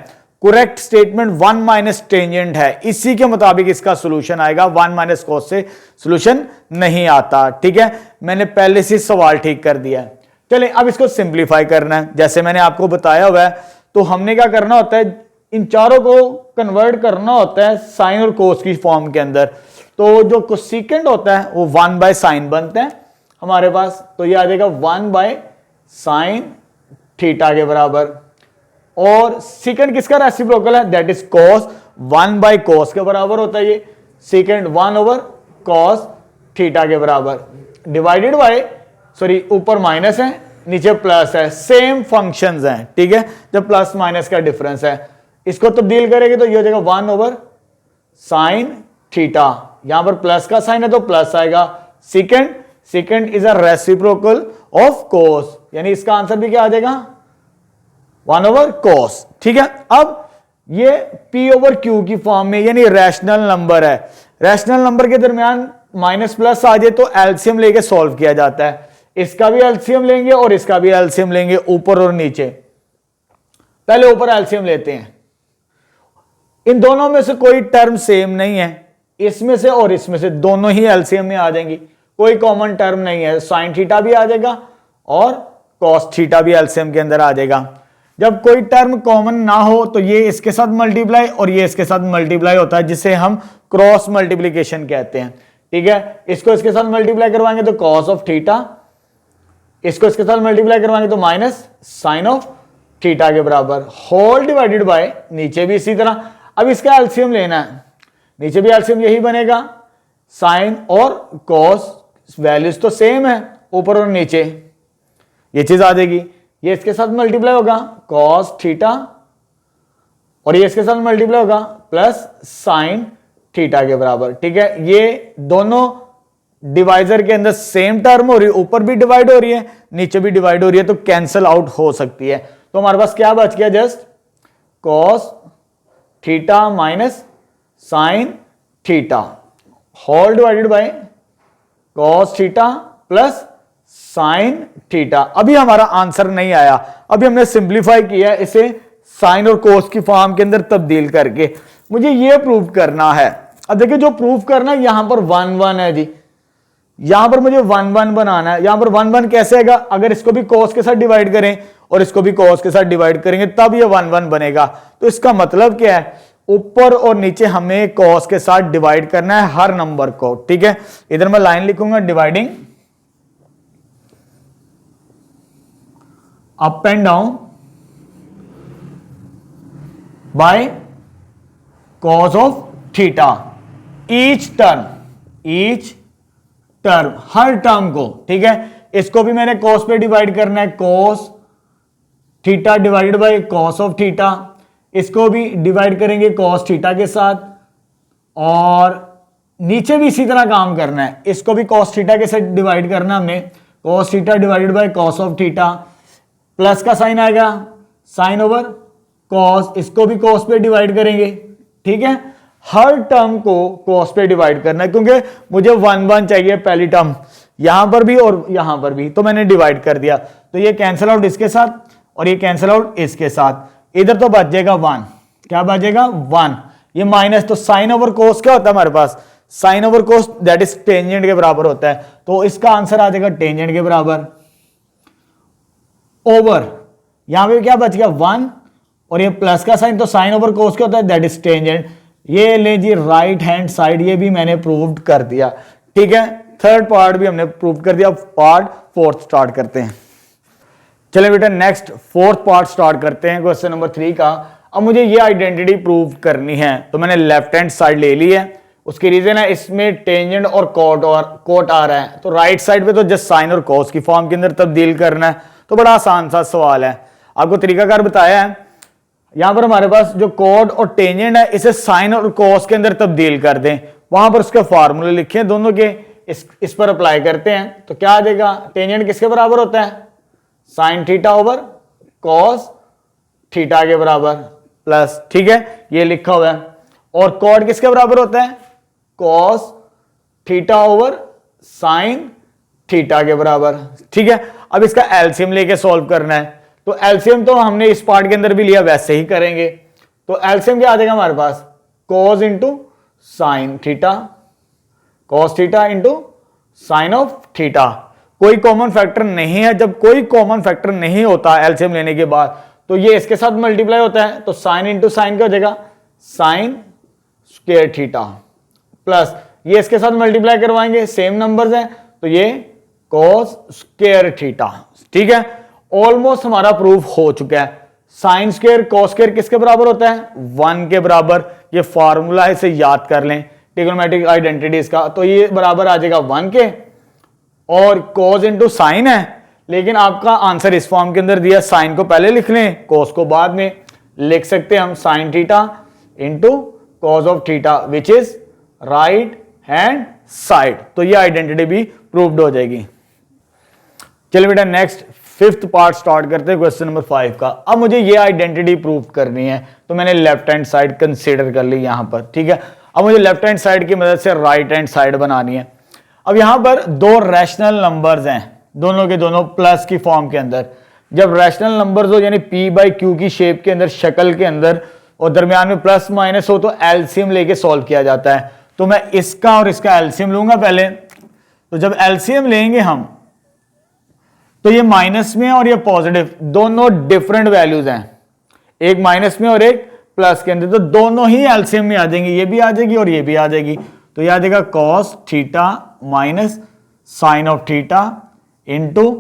करेक्ट स्टेटमेंट 1 माइनस टेंजेंट है, इसी के मुताबिक इसका सॉल्यूशन आएगा। 1 माइनस कोस से सॉल्यूशन नहीं आता। ठीक है, मैंने पहले से सवाल ठीक कर दिया है। चलिए अब इसको सिंप्लीफाई करना है, जैसे मैंने आपको बताया हुआ है। तो हमने क्या करना होता है, इन चारों को कन्वर्ट करना होता है साइन और कोस की फॉर्म के अंदर। तो जो कोसेकेंट होता है वो 1 बाय साइन बनता है हमारे पास, तो ये आ जाएगा 1 बाय साइन थीटा के बराबर। और सेकंड किसका रेसिप्रोकल है, that is cos, 1 by cos के बराबर होता है ये। सेकंड 1 ओवर कॉस थीटा के बराबर, डिवाइडेड बाय, सॉरी ऊपर माइनस है नीचे प्लस है, सेम फंक्शंस हैं। ठीक है, जब प्लस माइनस का डिफरेंस है, इसको तब्दील करेंगे तो ये हो जाएगा 1 ओवर साइन थीटा। यहां पर प्लस का साइन है तो प्लस आएगा। Second is a reciprocal of cos, यानी इसका आंसर भी क्या आ जाएगा, 1 ओवर कोस। ठीक है, अब ये P ओवर Q की फॉर्म में, यानी रैशनल नंबर है। रैशनल नंबर के दरमियान माइनस प्लस आ जाए तो एलसीएम लेके सॉल्व किया जाता है। इसका भी एलसीएम लेंगे और इसका भी एलसीएम लेंगे, ऊपर और नीचे। पहले ऊपर एलसीएम लेते हैं। इन दोनों में से कोई टर्म सेम नहीं है, इसमें से और इसमें से, दोनों ही एलसीएम में आ जाएंगी। कोई कॉमन टर्म नहीं है, साइन थीटा भी आ जाएगा और कॉस थीटा भी एलसीएम के अंदर आ जाएगा। जब कोई टर्म कॉमन ना हो तो ये इसके साथ मल्टीप्लाई और ये इसके साथ मल्टीप्लाई होता है, जिसे हम क्रॉस मल्टीप्लीकेशन कहते हैं। ठीक है, इसको इसके साथ मल्टीप्लाई करवाएंगे तो कॉस ऑफ थीटा, इसको इसके साथ मल्टीप्लाई करवाएंगे तो माइनस साइन ऑफ थीटा के बराबर, होल डिवाइडेड बाय, नीचे भी इसी तरह। अब इसका एलसीएम लेना है, नीचे भी एलसीएम यही बनेगा। साइन और कॉस वैल्यूज तो सेम है ऊपर और नीचे, ये चीज आ जाएगी। ये इसके साथ मल्टीप्लाई होगा, कॉस थीटा और ये इसके साथ मल्टीप्लाई होगा प्लस साइन थीटा के बराबर। ठीक है, ये दोनों डिवाइजर के अंदर सेम टर्म हो रही है, ऊपर भी डिवाइड हो रही है नीचे भी डिवाइड हो रही है, तो कैंसल आउट हो सकती है। तो हमारे पास क्या बच गया, just cos theta minus sine theta whole divided by cos theta plus sine theta. अभी हमारा आंसर नहीं आया, अभी हमने सिंप्लीफाई किया है इसे साइन और कोस की फॉर्म के अंदर तब्दील करके। मुझे ये प्रूव करना है। अब देखिए जो प्रूव करना है यहां पर 1 1 है जी, यहां पर मुझे 1 1 बनाना है। यहां पर 1 1 कैसे आएगा, अगर इसको भी कोस के साथ डिवाइड करें और इसको भी कोस के साथ डिवाइड करेंगे तब ये 1 1 बनेगा। तो इसका मतलब क्या है, ऊपर और नीचे हमें कॉस के साथ डिवाइड करना है हर नंबर को। ठीक है, इधर मैं लाइन लिखूंगा dividing up and down by cos of theta each term her term को। ठीक है, इसको भी मैंने कॉस पे डिवाइड करना है, cos theta divided by cos of theta, इसको भी डिवाइड करेंगे कॉस थीटा के साथ, और नीचे भी इसी तरह काम करना है, इसको भी कॉस थीटा के साथ डिवाइड करना हमने, cos theta divided by cos of theta, plus का साइन आएगा साइन ओवर कॉस, इसको भी कॉस पे डिवाइड करेंगे। ठीक है, हर टर्म को कॉस पे डिवाइड करना है, क्योंकि मुझे 1 1 चाहिए पहली टर्म, यहां पर भी और यहां पर भी, तो मैंने डिवाइड कर दिया। तो ये कैंसिल आउट इसके साथ और ये कैंसिल आउट इसके साथ, इधर तो बच जाएगा 1, क्या बचेगा 1, ये माइनस, तो साइन ओवर कोस क्या होता है हमारे पास, sine over cos that is tangent के बराबर होता है, तो इसका आंसर आ जाएगा टेंजेंट के बराबर ओवर, यहां पे क्या बच गया 1 और ये प्लस का साइन, तो साइन ओवर कोस क्या होता है दैट इज टेंजेंट। ये ले जी राइट हैंड साइड, ये भी मैंने प्रूव कर दिया। ठीक है, थर्ड पार्ट भी हमने प्रूव कर दिया। पार्ट फोर्थ स्टार्ट करते हैं। चलिए बेटा नेक्स्ट फोर्थ पार्ट स्टार्ट करते हैं क्वेश्चन नंबर 3 का। अब मुझे ये आइडेंटिटी प्रूव करनी है, तो मैंने लेफ्ट हैंड साइड ले ली है। उसकी रीजन है इसमें टेंजेंट और कोट आ रहा है, तो राइट साइड पे तो जस्ट साइन और कोस की फॉर्म के अंदर तब्दील करना है। तो बड़ा आसान सा सवाल है, आपको तरीकाकार बताया है। यहां पर हमारे पास जो कोड और टेंजेंट है इसे साइन और कोस के अंदर तब्दील कर दें, वहां पर उसके फार्मूले लिखे दोनों के, इस पर अप्लाई करते हैं तो क्या आ जाएगा, टेंजेंट किसके बराबर होता है sine theta over cos theta के बराबर प्लस, ठीक है ये लिखा हुआ है, और कोड किसके बराबर होता है cos theta over sine theta के बराबर। ठीक है, अब इसका एलसीएम लेके सॉल्व करना है, तो एलसीएम तो हमने इस पार्ट के अंदर भी लिया, वैसे ही करेंगे। तो एलसीएम क्या आ जाएगा हमारे पास, cos into sine theta, cos theta into sine of theta. कोई कॉमन फैक्टर नहीं है, जब कोई कॉमन फैक्टर नहीं होता एलसीएम लेने के बाद तो ये इसके साथ मल्टीप्लाई होता है, तो साइन इंटू साइन क्या हो जाएगा साइन स्क्वायर थीटा, प्लस ये इसके साथ मल्टीप्लाई करवाएंगे सेम नंबर्स हैं तो ये कॉस स्क्वायर थीटा। ठीक है, ऑलमोस्ट हमारा प्रूफ हो चुका है। साइन स्क्वायर कॉस स्क्वायर किसके बराबर होता है 1 के बराबर, ये फार्मूला है इसे याद कर लें ट्रिग्नोमेट्रिक आइडेंटिटीज का, तो ये बराबर आ जाएगा 1 के, और कॉस इंटू साइन है, लेकिन आपका आंसर इस फॉर्म के अंदर दिया, साइन को पहले लिख लें कॉस को बाद में लिख सकते हैं हम, sign theta into cos of theta which is right hand side, तो ये आइडेंटिटी भी प्रूव्ड हो जाएगी। चलिए बेटा नेक्स्ट फिफ्थ पार्ट स्टार्ट करते हैं क्वेश्चन नंबर 5 का। अब मुझे ये आइडेंटिटी प्रूव करनी है, तो मैंने लेफ्ट हैंड साइड कंसीडर कर ली यहां पर। ठीक है, अब मुझे लेफ्ट हैंड साइड की मदद से राइट हैंड साइड बनानी है। अब यहां पर दो रैशनल नंबर्स हैं, दोनों के दोनों प्लस की फॉर्म के अंदर। जब रैशनल नंबर्स हो यानी p बाई क्यू की शेप के अंदर, शक्ल के अंदर, और दरमियान में प्लस माइनस हो तो एलसीएम लेके सॉल्व किया जाता है। तो मैं इसका और इसका एलसीएम लूंगा पहले, तो जब एलसीएम लेंगे हम तो ये माइनस में और ये पॉजिटिव, दोनों डिफरेंट वैल्यूज हैं, एक माइनस में और एक प्लस के अंदर, तो दोनों ही एलसीएम में आ जाएंगे, ये भी आ जाएगी और ये भी आ जाएगी। तो ये आ जाएगा cos theta minus sine of theta into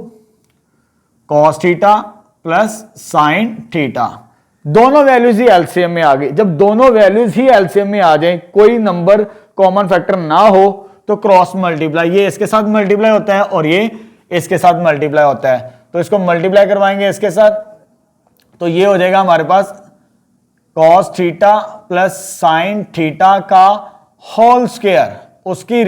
cos theta plus sine theta. दोनों वैल्यूज ही एलसीएम में आ गई। जब दोनों वैल्यूज ही एलसीएम में आ जाए, कोई नंबर कॉमन फैक्टर ना हो, तो क्रॉस मल्टीप्लाई, ये इसके साथ मल्टीप्लाई होता है और ये इसके साथ मल्टीप्लाई होता है, तो इसको मल्टीप्लाई करवाएंगे इसके साथ, तो ये हो जाएगा हमारे पास cos theta plus sine theta का होल स्क्वायर। उसकी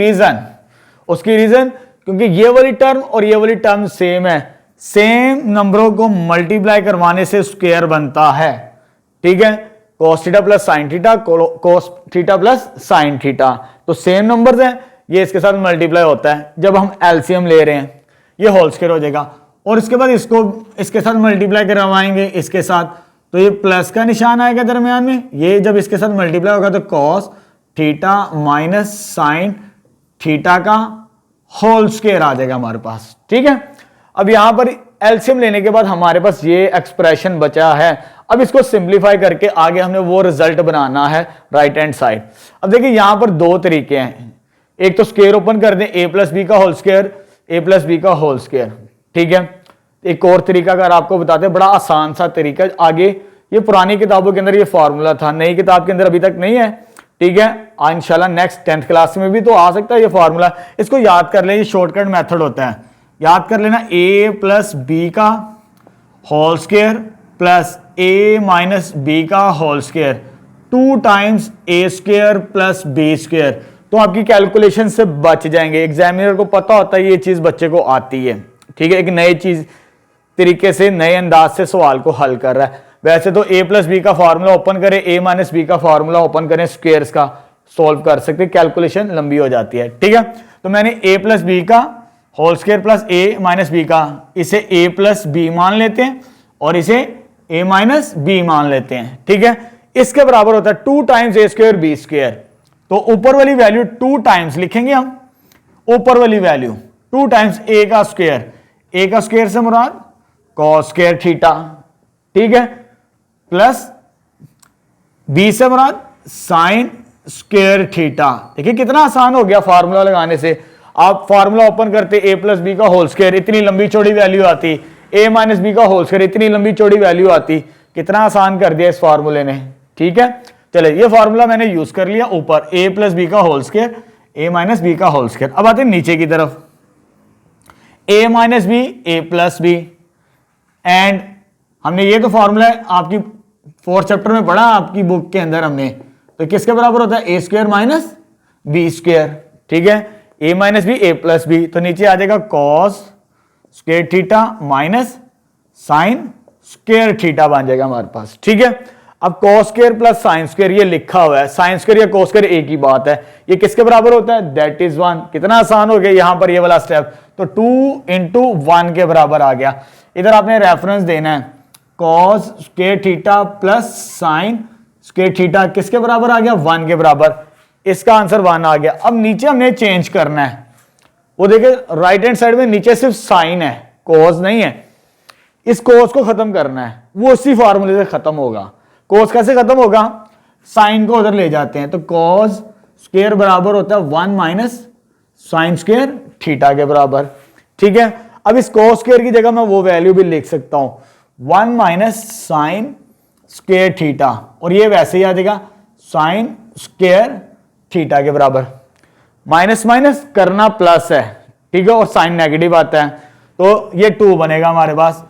रीजन क्योंकि ये वाली टर्म और ये वाली टर्म सेम है, सेम नंबरों को मल्टीप्लाई करवाने से स्क्वायर बनता है। ठीक है, cos theta plus sine theta, cos theta plus sine theta, तो सेम नंबर्स हैं, ये इसके साथ मल्टीप्लाई होता है। जब हम एलसीएम ले रहे हैं ये होल स्क्वायर हो जाएगा, और इसके बाद इसको इसके साथ मल्टीप्लाई करवाएंगे इसके साथ, तो ये प्लस का निशान आएगा दरमियान में। ये जब इसके साथ मल्टीप्लाई होगा तो cos theta minus sine theta का होल स्क्वायर आ जाएगा हमारे पास। ठीक है, अब यहां पर एलसीएम लेने के बाद हमारे पास ये एक्सप्रेशन बचा है। अब इसको सिंप्लीफाई करके आगे हमने वो रिजल्ट बनाना है राइट हैंड साइड। अब देखिए यहां पर दो तरीके हैं, एक तो स्क्वायर ओपन कर दें a प्लस बी का whole square, a plus B का होल स्क्वायर। ठीक है, एक और तरीका अगर आपको बताते हैं, बड़ा आसान सा तरीका, आगे ये पुरानी किताबों के अंदर ये फॉर्मूला था, नई किताब के अंदर अभी तक नहीं है। ठीक है, इंशाल्लाह नेक्स्ट 10th क्लास में भी तो आ सकता है ये फॉर्मूला, इसको याद कर लें, ये शॉर्टकट मेथड होता है। याद कर लेना, a प्लस बी का whole square plus a minus B का whole square 2 times a square plus b square, तो आपकी कैलकुलेशन से बच जाएंगे। एग्जामिनर को पता होता है ये चीज बच्चे को आती है। ठीक है, एक नई चीज तरीके से नए अंदाज से सवाल को हल कर रहा है। वैसे तो a प्लस बी का फॉर्मूला ओपन करें, a माइनस बी का फॉर्मूला ओपन करें, स्क्वायर्स का सॉल्व कर सकते, कैलकुलेशन लंबी हो जाती है। ठीक है, तो मैंने a प्लस बी का whole square plus a minus B का, इसे a प्लस बी मान लेते हैं और इसे a माइनस बी मान लेते हैं। ठीक है, इसके बराबर होता है 2 times a square B square, तो ऊपर वाली वैल्यू 2 टाइम्स लिखेंगे हम, ऊपर वाली वैल्यू 2 टाइम्स a का स्क्वायर, a का स्क्वायर से मुराद cos स्क्वायर थीटा। ठीक है, प्लस b से मुराद साइन स्क्वायर थीटा। देखिए कितना आसान हो गया फार्मूला लगाने से। आप फार्मूला ओपन करते a प्लस बी का होल स्क्वायर, इतनी लंबी चौड़ी वैल्यू आती, a माइनस बी का होल स्क्वायर, इतनी लंबी चौड़ी वैल्यू आती। कितना आसान कर दिया इस फार्मूले ने। ठीक है, चले ये फार्मूला मैंने यूज कर लिया ऊपर, a प्लस बी का whole square, a minus B का होल स्क्वायर। अब आते हैं नीचे की तरफ, a minus B, a plus B, and हमने ये तो फार्मूला आपकी 4th चैप्टर में पढ़ा आपकी बुक के अंदर हमने, तो किसके बराबर होता है a square minus B square. ठीक है, a minus B, a plus B, तो नीचे आ जाएगा cos square theta minus sine square theta बन जाएगा हमारे पास। ठीक है, अब cos square plus sine square ये लिखा हुआ है, साइन स्क्वायर या cos स्क्वायर एक ही बात है, ये किसके बराबर होता है, दैट इज 1। कितना आसान हो गया यहां पर ये वाला स्टेप, तो 2 इंटू 1 के बराबर आ गया। इधर आपने रेफरेंस देना है, cos square theta plus sine square theta किसके बराबर आ गया, 1 के बराबर। इसका आंसर 1 आ गया। अब नीचे हमने चेंज करना है, वो देखिए राइट हैंड साइड में नीचे सिर्फ साइन है, cos नहीं है। इस cos को खत्म करना है, वो उसी फार्मूले से खत्म होगा। cos कैसे खत्म होगा, साइन को उधर ले जाते हैं, तो cos स्क्वायर बराबर होता है 1 माइनस साइन स्क्वायर थीटा के बराबर। ठीक है, अब इस cos स्क्वायर की जगह मैं वो वैल्यू भी लिख सकता हूं, 1 माइनस साइन स्क्वायर थीटा, और ये वैसे ही आ जाएगा साइन स्क्वायर थीटा के बराबर। माइनस माइनस करना प्लस है, ठीक है, और साइन नेगेटिव आता है, तो ये 2 बनेगा हमारे पास।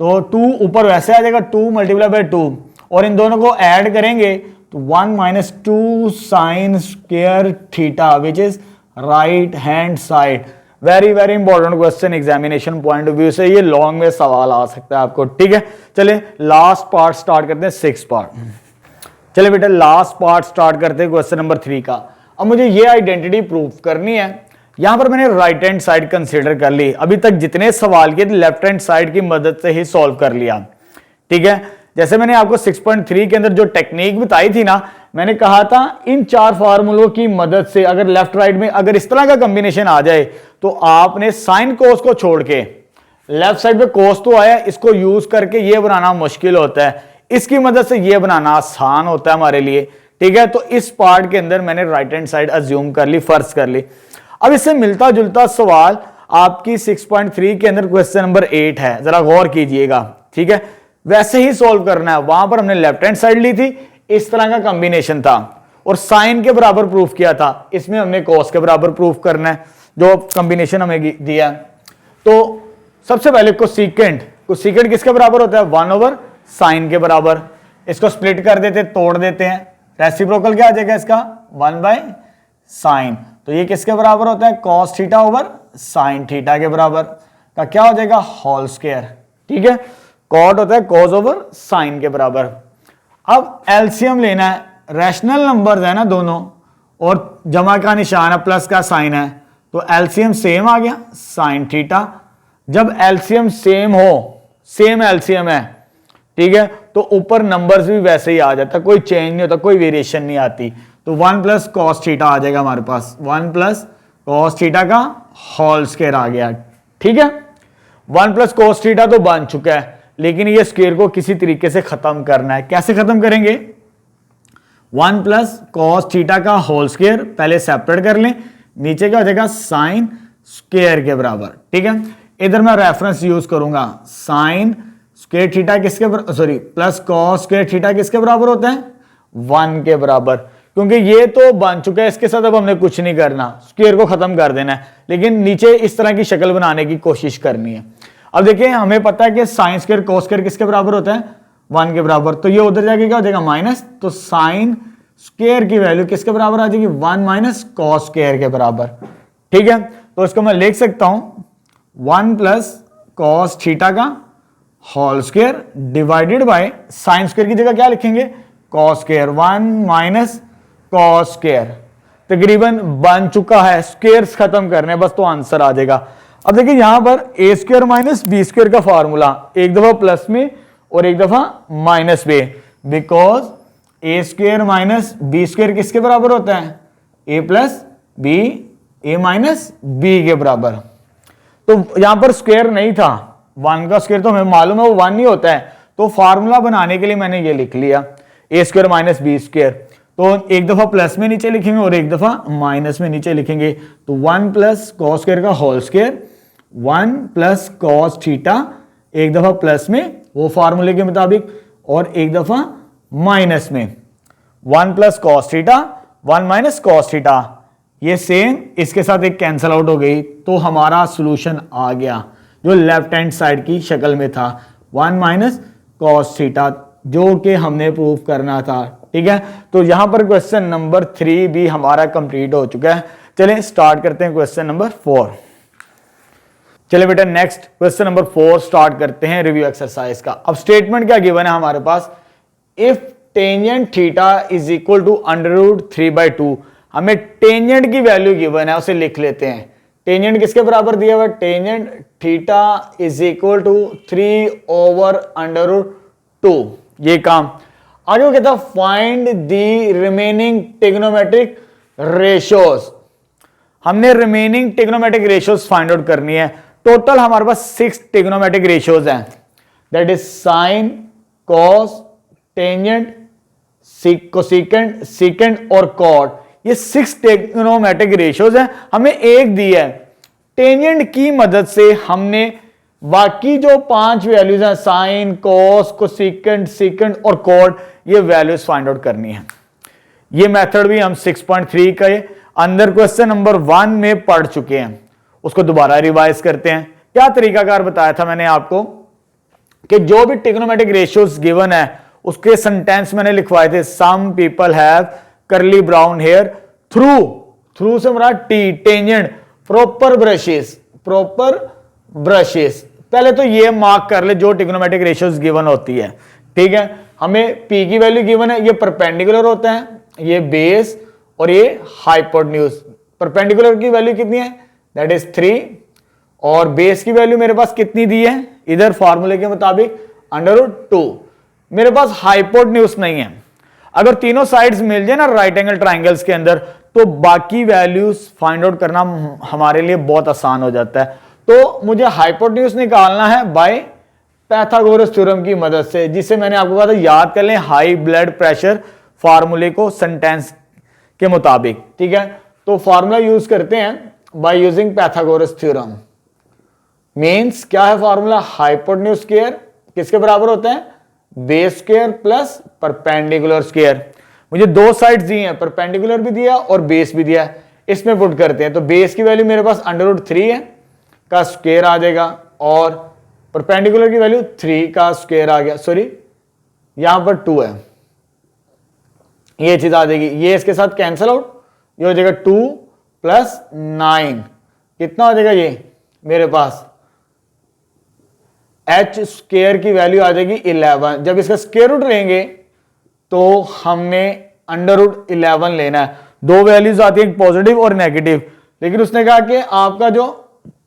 तो 2 ऊपर वैसे आ जाएगा, 2 मल्टीप्लाई बाय 2, और इन दोनों को ऐड करेंगे तो 1 minus 2 sign square theta which is right hand side. Very very important question examination point of view से, ये लॉन्ग में सवाल आ सकता है आपको। ठीक है, चलिए लास्ट पार्ट स्टार्ट करते हैं, 6th पार्ट। चलिए बेटा लास्ट पार्ट स्टार्ट करते हैं क्वेश्चन नंबर 3 का। अब मुझे ये आइडेंटिटी प्रूफ करनी है। यहां पर मैंने राइट हैंड साइड कंसीडर कर ली, अभी तक जितने सवाल किए थे लेफ्ट हैंड साइड की मदद से ही सॉल्व कर लिया। ठीक है, जैसे मैंने आपको 6.3 के अंदर जो टेक्निक बताई थी ना, मैंने कहा था इन 4 फार्मूलों की मदद से अगर लेफ्ट राइट में अगर इस तरह का कॉम्बिनेशन आ जाए तो आपने साइन कोस को छोड़ के, लेफ्ट साइड पे कोस तो आया, इसको यूज करके ये बनाना मुश्किल होता है, इसकी मदद से ये बनाना आसान होता है हमारे लिए। ठीक है, तो इस पार्ट के अंदर मैंने राइट हैंड साइड अज्यूम कर ली, फर्ज कर ली। अब इससे मिलता जुलता सवाल आपकी 6.3 के अंदर क्वेश्चन नंबर 8 है, जरा गौर कीजिएगा। ठीक है, वैसे ही सॉल्व करना है, वहां पर हमने लेफ्ट हैंड साइड ली थी, इस तरह का कॉम्बिनेशन था और साइन के बराबर प्रूफ किया था, इसमें हमने कॉस के बराबर प्रूफ करना है जो कॉम्बिनेशन हमें दिया। तो सबसे पहले कोसेकेंट किसके बराबर होता है, 1 ओवर साइन के बराबर। इसको स्प्लिट कर देते, तोड़ देते हैं, रेसिप्रोकल क्या आ जाएगा इसका 1/sin। तो ये किसके बराबर होता है, cos theta over sin theta के बराबर का क्या हो जाएगा होल स्क्वायर। ठीक है, कॉट होता है cos ओवर sin के बराबर। अब एलसीएम लेना है, रैशनल नंबर्स है ना दोनों, और जमा का निशान है, प्लस का साइन है, तो एलसीएम सेम आ गया sin थीटा। जब एलसीएम सेम हो, सेम एलसीएम है, ठीक है, तो ऊपर नंबर्स भी वैसे ही आ जाता, कोई चेंज नहीं होता, कोई वेरिएशन नहीं आती। तो 1 प्लस cos थीटा आ जाएगा हमारे पास, 1 प्लस cos थीटा का होल स्क्वायर आ गया। ठीक है, 1 प्लस cos थीटा तो बन चुका है, लेकिन ये स्क्वायर को किसी तरीके से खत्म करना है। कैसे खत्म करेंगे, 1 प्लस cos थीटा का होल स्क्वायर पहले सेपरेट कर लें, नीचे क्या हो जाएगा साइन स्क्वायर के बराबर। ठीक है, इधर मैं रेफरेंस यूज करूंगा, साइन स्क्वायर थीटा किसके sorry plus cos square theta किसके बराबर होता है 1 के बराबर, क्योंकि ये तो बन चुका है, इसके साथ अब हमने कुछ नहीं करना, स्क्वायर को खत्म कर देना है, लेकिन नीचे इस तरह की शक्ल बनाने की कोशिश करनी है। अब देखिए हमें पता है कि साइन स्क्वायर cos स्क्वायर किसके बराबर होता है 1 के बराबर, तो ये उधर जाके क्या हो जाएगा माइनस, तो साइन स्क्वायर की वैल्यू किसके बराबर आ जाएगी 1 माइनस cos स्क्वायर के बराबर। ठीक है, तो इसको मैं लिख सकता हूं 1 प्लस cos थीटा का whole square divided by sine square की जगह क्या लिखेंगे cos square, 1 minus cos square. तकरीबन बन चुका है, स्क्वायर्स खत्म करने बस, तो आंसर आ जाएगा। अब देखिए यहां पर A square minus B square का फॉर्मूला, एक दफा प्लस में और एक दफा माइनस में, because A square minus B square किसके बराबर होता है A plus B, A minus B के बराबर। तो यहां पर स्क्वायर नहीं था, 1 का स्क्वायर तो हमें मालूम है वो 1 नहीं होता है, तो फार्मूला बनाने के लिए मैंने ये लिख लिया ए स्क्वायर माइनस बी स्क्वायर। तो एक दफा प्लस में नीचे लिखेंगे और एक दफा माइनस में नीचे लिखेंगे, तो 1 प्लस cos स्क्वायर का whole square, 1 plus cos theta, एक दफा प्लस में वो फार्मूले के मुताबिक और एक दफा माइनस में, 1 plus cos theta, 1 minus cos theta, ये सेम इसके साथ एक कैंसल आउट हो गई, तो हमारा सॉल्यूशन आ गया जो लेफ्ट हैंड साइड की शक्ल में था 1 माइनस cos थीटा, जो कि हमने प्रूव करना था। ठीक है, तो यहां पर क्वेश्चन नंबर 3 भी हमारा कंप्लीट हो चुका है। चलें स्टार्ट करते हैं क्वेश्चन नंबर 4। चलिए बेटा नेक्स्ट क्वेश्चन नंबर 4 स्टार्ट करते हैं रिव्यू एक्सरसाइज का। अब स्टेटमेंट क्या गिवन है हमारे पास, if tangent theta is equal to √3/2, हमें टेंजेंट की वैल्यू गिवन है, उसे लिख लेते हैं। टेंजेंट किसके बराबर दिया हुआ, tangent theta is equal to 3/√2, ये काम। आगे वो कहता है find the remaining trigonometric ratios, हमने remaining trigonometric ratios find out करनी है। टोटल हमारे पास 6 ट्रिग्नोमेट्रिक रेशियोज हैं, that is sine, cos, tangent, cosecant, secant और कॉट, ये 6 ट्रिग्नोमेट्रिक रेशियोज हैं। हमें एक दी है, टेंजेंट की मदद से हमने बाकी जो 5 वैल्यूज हैं साइन, कॉस, कोसेकेंट, सेकेंट और कॉट, ये वैल्यूज फाइंड आउट करनी है। ये मेथड भी हम 6.3 के अंदर क्वेश्चन नंबर 1 में पढ़ चुके हैं, उसको दोबारा रिवाइज करते हैं। क्या तरीकाकार बताया था मैंने आपको कि जो भी ट्रिग्नोमेट्रिक रेशियोज गिवन है उसके सेंटेंस मैंने लिखवाए थे, सम पीपल हैव करली ब्राउन हेयर थ्रू से हमारा टी, टेंजेंट, प्रॉपर ब्रशेस। पहले तो ये मार्क कर ले जो ट्रिग्नोमेट्रिक रेशियोज गिवन होती है। ठीक है, हमें P की वैल्यू गिवन है, ये परपेंडिकुलर होता है, ये बेस और ये हाइपोटेन्यूज। परपेंडिकुलर की वैल्यू कितनी है, दैट इज 3, और बेस की वैल्यू मेरे पास कितनी दी है इधर फार्मूले के मुताबिक √2। मेरे पास हाइपोटेन्यूज नहीं है। अगर तीनों साइड्स मिल जाए ना राइट एंगल ट्राइंगल्स के अंदर, तो बाकी वैल्यूज फाइंड आउट करना हमारे लिए बहुत आसान हो जाता है। तो मुझे हाइपोटेन्यूज निकालना है बाय पाइथागोरस थ्योरम की मदद से, जिसे मैंने आपको कहा था याद कर लें, हाई ब्लड प्रेशर फार्मूले को सेंटेंस के मुताबिक। ठीक है, तो फार्मूला यूज करते हैं by using Pythagoras theorem. Means क्या है फार्मूला, हाइपोटेन्यूज स्क्वायर किसके बराबर होता है, base square plus perpendicular square. मुझे 2 साइड्स दी हैं, परपेंडिकुलर भी दिया और बेस भी दिया, इसमें पुट करते हैं। तो बेस की वैल्यू मेरे पास √3 है का स्क्वायर आ जाएगा, और परपेंडिकुलर की वैल्यू 3 का स्क्वायर आ गया, सॉरी यहां पर 2 है, ये चीज आ जाएगी, ये इसके साथ कैंसल आउट, ये हो जाएगा 2 + 9, कितना हो जाएगा ये मेरे पास h स्क्वायर की वैल्यू आ जाएगी 11। जब इसका स्क्वायर रूट लेंगे तो हमने √11 लेना है। दो वैल्यूज आती है, पॉजिटिव और नेगेटिव, लेकिन उसने कहा कि आपका जो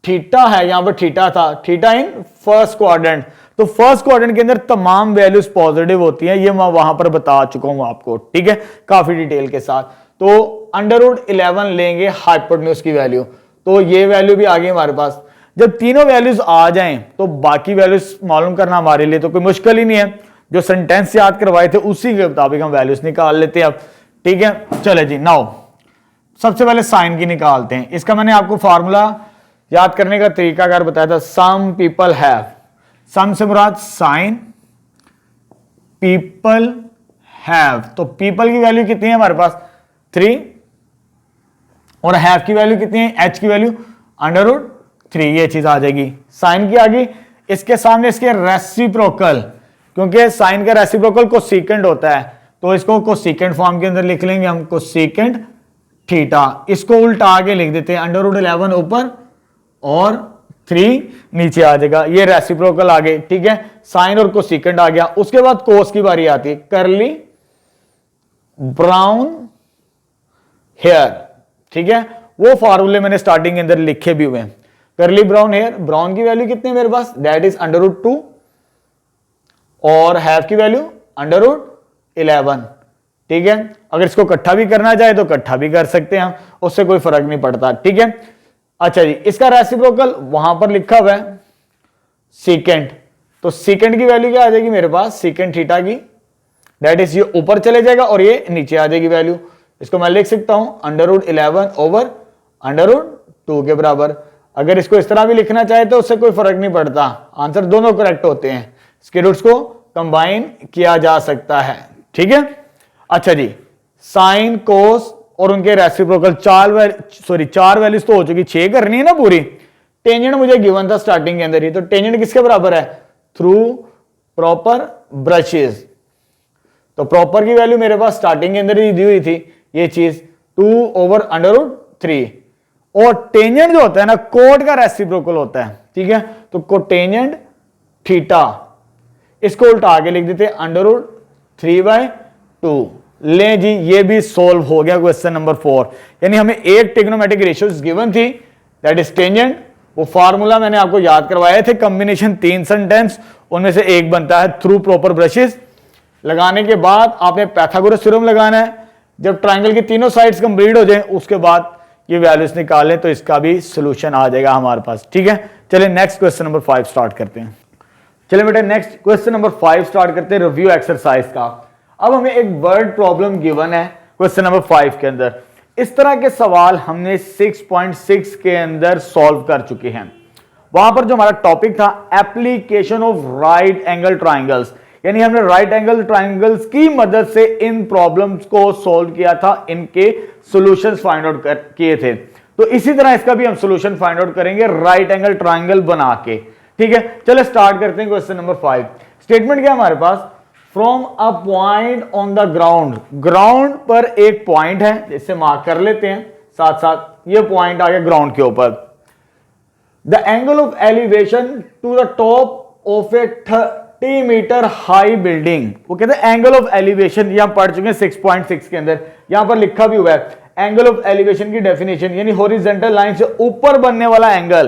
थीटा है, यहां पर थीटा था, थीटा इन फर्स्ट क्वाड्रेंट, तो फर्स्ट क्वाड्रेंट के अंदर तमाम वैल्यूज पॉजिटिव होती हैं, ये मैं वहां पर बता चुका हूं आपको, ठीक है, काफी डिटेल के साथ। तो √11 लेंगे हाइपोटेन्यूज की वैल्यू, तो ये वैल्यू भी आ गई हमारे पास। जब तीनों वैल्यूज आ जाएं तो बाकी वैल्यूज मालूम करना हमारे लिए तो कोई मुश्किल ही नहीं है, जो सेंटेंस याद करवाए थे उसी के मुताबिक हम वैल्यूज निकाल लेते हैं अब, ठीक है। चले जी, नाउ सबसे पहले साइन की निकालते हैं। इसका मैंने आपको फॉर्मूला याद करने का तरीका अगर बताया था, सम पीपल हैव, सम से मुराद साइन, पीपल हैव, तो पीपल की वैल्यू कितनी है हमारे पास 3, और हैव की वैल्यू कितनी है, h की वैल्यू √3, ये चीज आ जाएगी। साइन की आ गई, इसके सामने इसके रेसिप्रोकल, क्योंकि साइन का रेसिप्रोकल कोसेकेंट होता है, तो इसको कोसेकेंट फॉर्म के अंदर लिख लेंगे हम, कोसेकेंट थीटा। इसको उल्टा आगे लिख देते हैं, √11 ऊपर और 3 नीचे आ जाएगा, ये रेसिप्रोकल आ गए, ठीक है। साइन और कोसेकेंट आ गया। उसके बाद कोस की बारी आती है, करली ब्राउन हेयर, ठीक है, वो फार्मूले मैंने स्टार्टिंग के अंदर लिखे भी हुए हैं। करली ब्राउन हेयर, ब्राउन की वैल्यू कितनी है मेरे पास, दैट इज √2, और हैव की वैल्यू √11, ठीक है। अगर इसको इकट्ठा भी करना चाहे तो इकट्ठा भी कर सकते हैं हम, उससे कोई फर्क नहीं पड़ता, ठीक है। अच्छा जी, इसका रेसिप्रोकल वहां पर लिखा हुआ है सीकेंट, तो सीकेंट की वैल्यू क्या आ जाएगी मेरे पास, सीकेंट थीटा की, दैट इज ये ऊपर चले जाएगा और ये नीचे आ जाएगी वैल्यू। इसको मैं लिख सकता हूं √11 ओवर √2 के बराबर। अगर इसको इस तरह भी लिखना चाहे तो उससे कोई फर्क नहीं पड़ता, आंसर दोनों करेक्ट होते हैं, इसके रूट्स को कंबाइन किया जा सकता है, ठीक है। अच्छा जी, साइन कोस और उनके रेसिप्रोकल चार वैल्यूज तो हो चुकी, 6 करनी है ना पूरी। टेंजेंट मुझे गिवन था स्टार्टिंग के अंदर ही, तो टेंजेंट किसके बराबर है, थ्रू प्रॉपर ब्रशेस, तो प्रॉपर की वैल्यू मेरे पास स्टार्टिंग के अंदर ही दी हुई थी, ये चीज 2 ओवर √3, और टेंजेंट जो होता है ना, कोट का रेसिप्रोकल होता है, ठीक है, तो कोटेंजेंट थीटा, इसको उल्टा आगे लिख देते हैं √3/2। ले जी, ये भी सोल्व हो गया क्वेश्चन नंबर 4। यानी हमें एक ट्रिग्नोमेट्रिक रेशियो गिवन थी, दैट इज टेंजेंट, वो फार्मूला मैंने आपको याद करवाए थे, कॉम्बिनेशन 3 सेंटेंस, उनमें से एक बनता है थ्रू प्रॉपर ब्रशेस। लगाने के बाद आपने पाइथागोरस थ्योरम लगाना है, जब ट्राइंगल की तीनों साइड्स कंप्लीट हो जाए उसके बाद ये वैल्यूज निकालें तो इसका भी सोल्यूशन आ जाएगा हमारे पास, ठीक है। चलिए नेक्स्ट क्वेश्चन नंबर 5 स्टार्ट करते हैं। चलिए बेटा, नेक्स्ट क्वेश्चन नंबर 5 स्टार्ट करते हैं रिव्यू एक्सरसाइज का। अब हमें एक वर्ड प्रॉब्लम गिवन है क्वेश्चन नंबर 5 के अंदर। इस तरह के सवाल हमने 6.6 के अंदर सॉल्व कर चुके हैं। वहां पर जो हमारा टॉपिक था application of right angle triangles, यानी हमने राइट एंगल ट्राइंगल्स की मदद से इन प्रॉब्लम्स को सॉल्व किया था, इनके सॉल्यूशंस फाइंड आउट किए थे। तो इसी तरह इसका भी हम सॉल्यूशन फाइंड आउट करेंगे राइट एंगल ट्राइंगल बना के, ठीक है। चलो स्टार्ट करते हैं क्वेश्चन नंबर 5। स्टेटमेंट क्या है हमारे पास, from a point on the ground, ground पर एक पॉइंट है, इसे मार्क कर लेते हैं साथ साथ, ये पॉइंट आ गया ग्राउंड के ऊपर। The angle of elevation to the top of a 30 metre high building, वो कहते हैं एंगल ऑफ एलिवेशन, यहां पढ़ चुके हैं 6.6 के अंदर, यहां पर लिखा भी हुआ है एंगल ऑफ एलिवेशन की डेफिनेशन, यानी हॉरिजॉन्टल लाइन से ऊपर बनने वाला एंगल,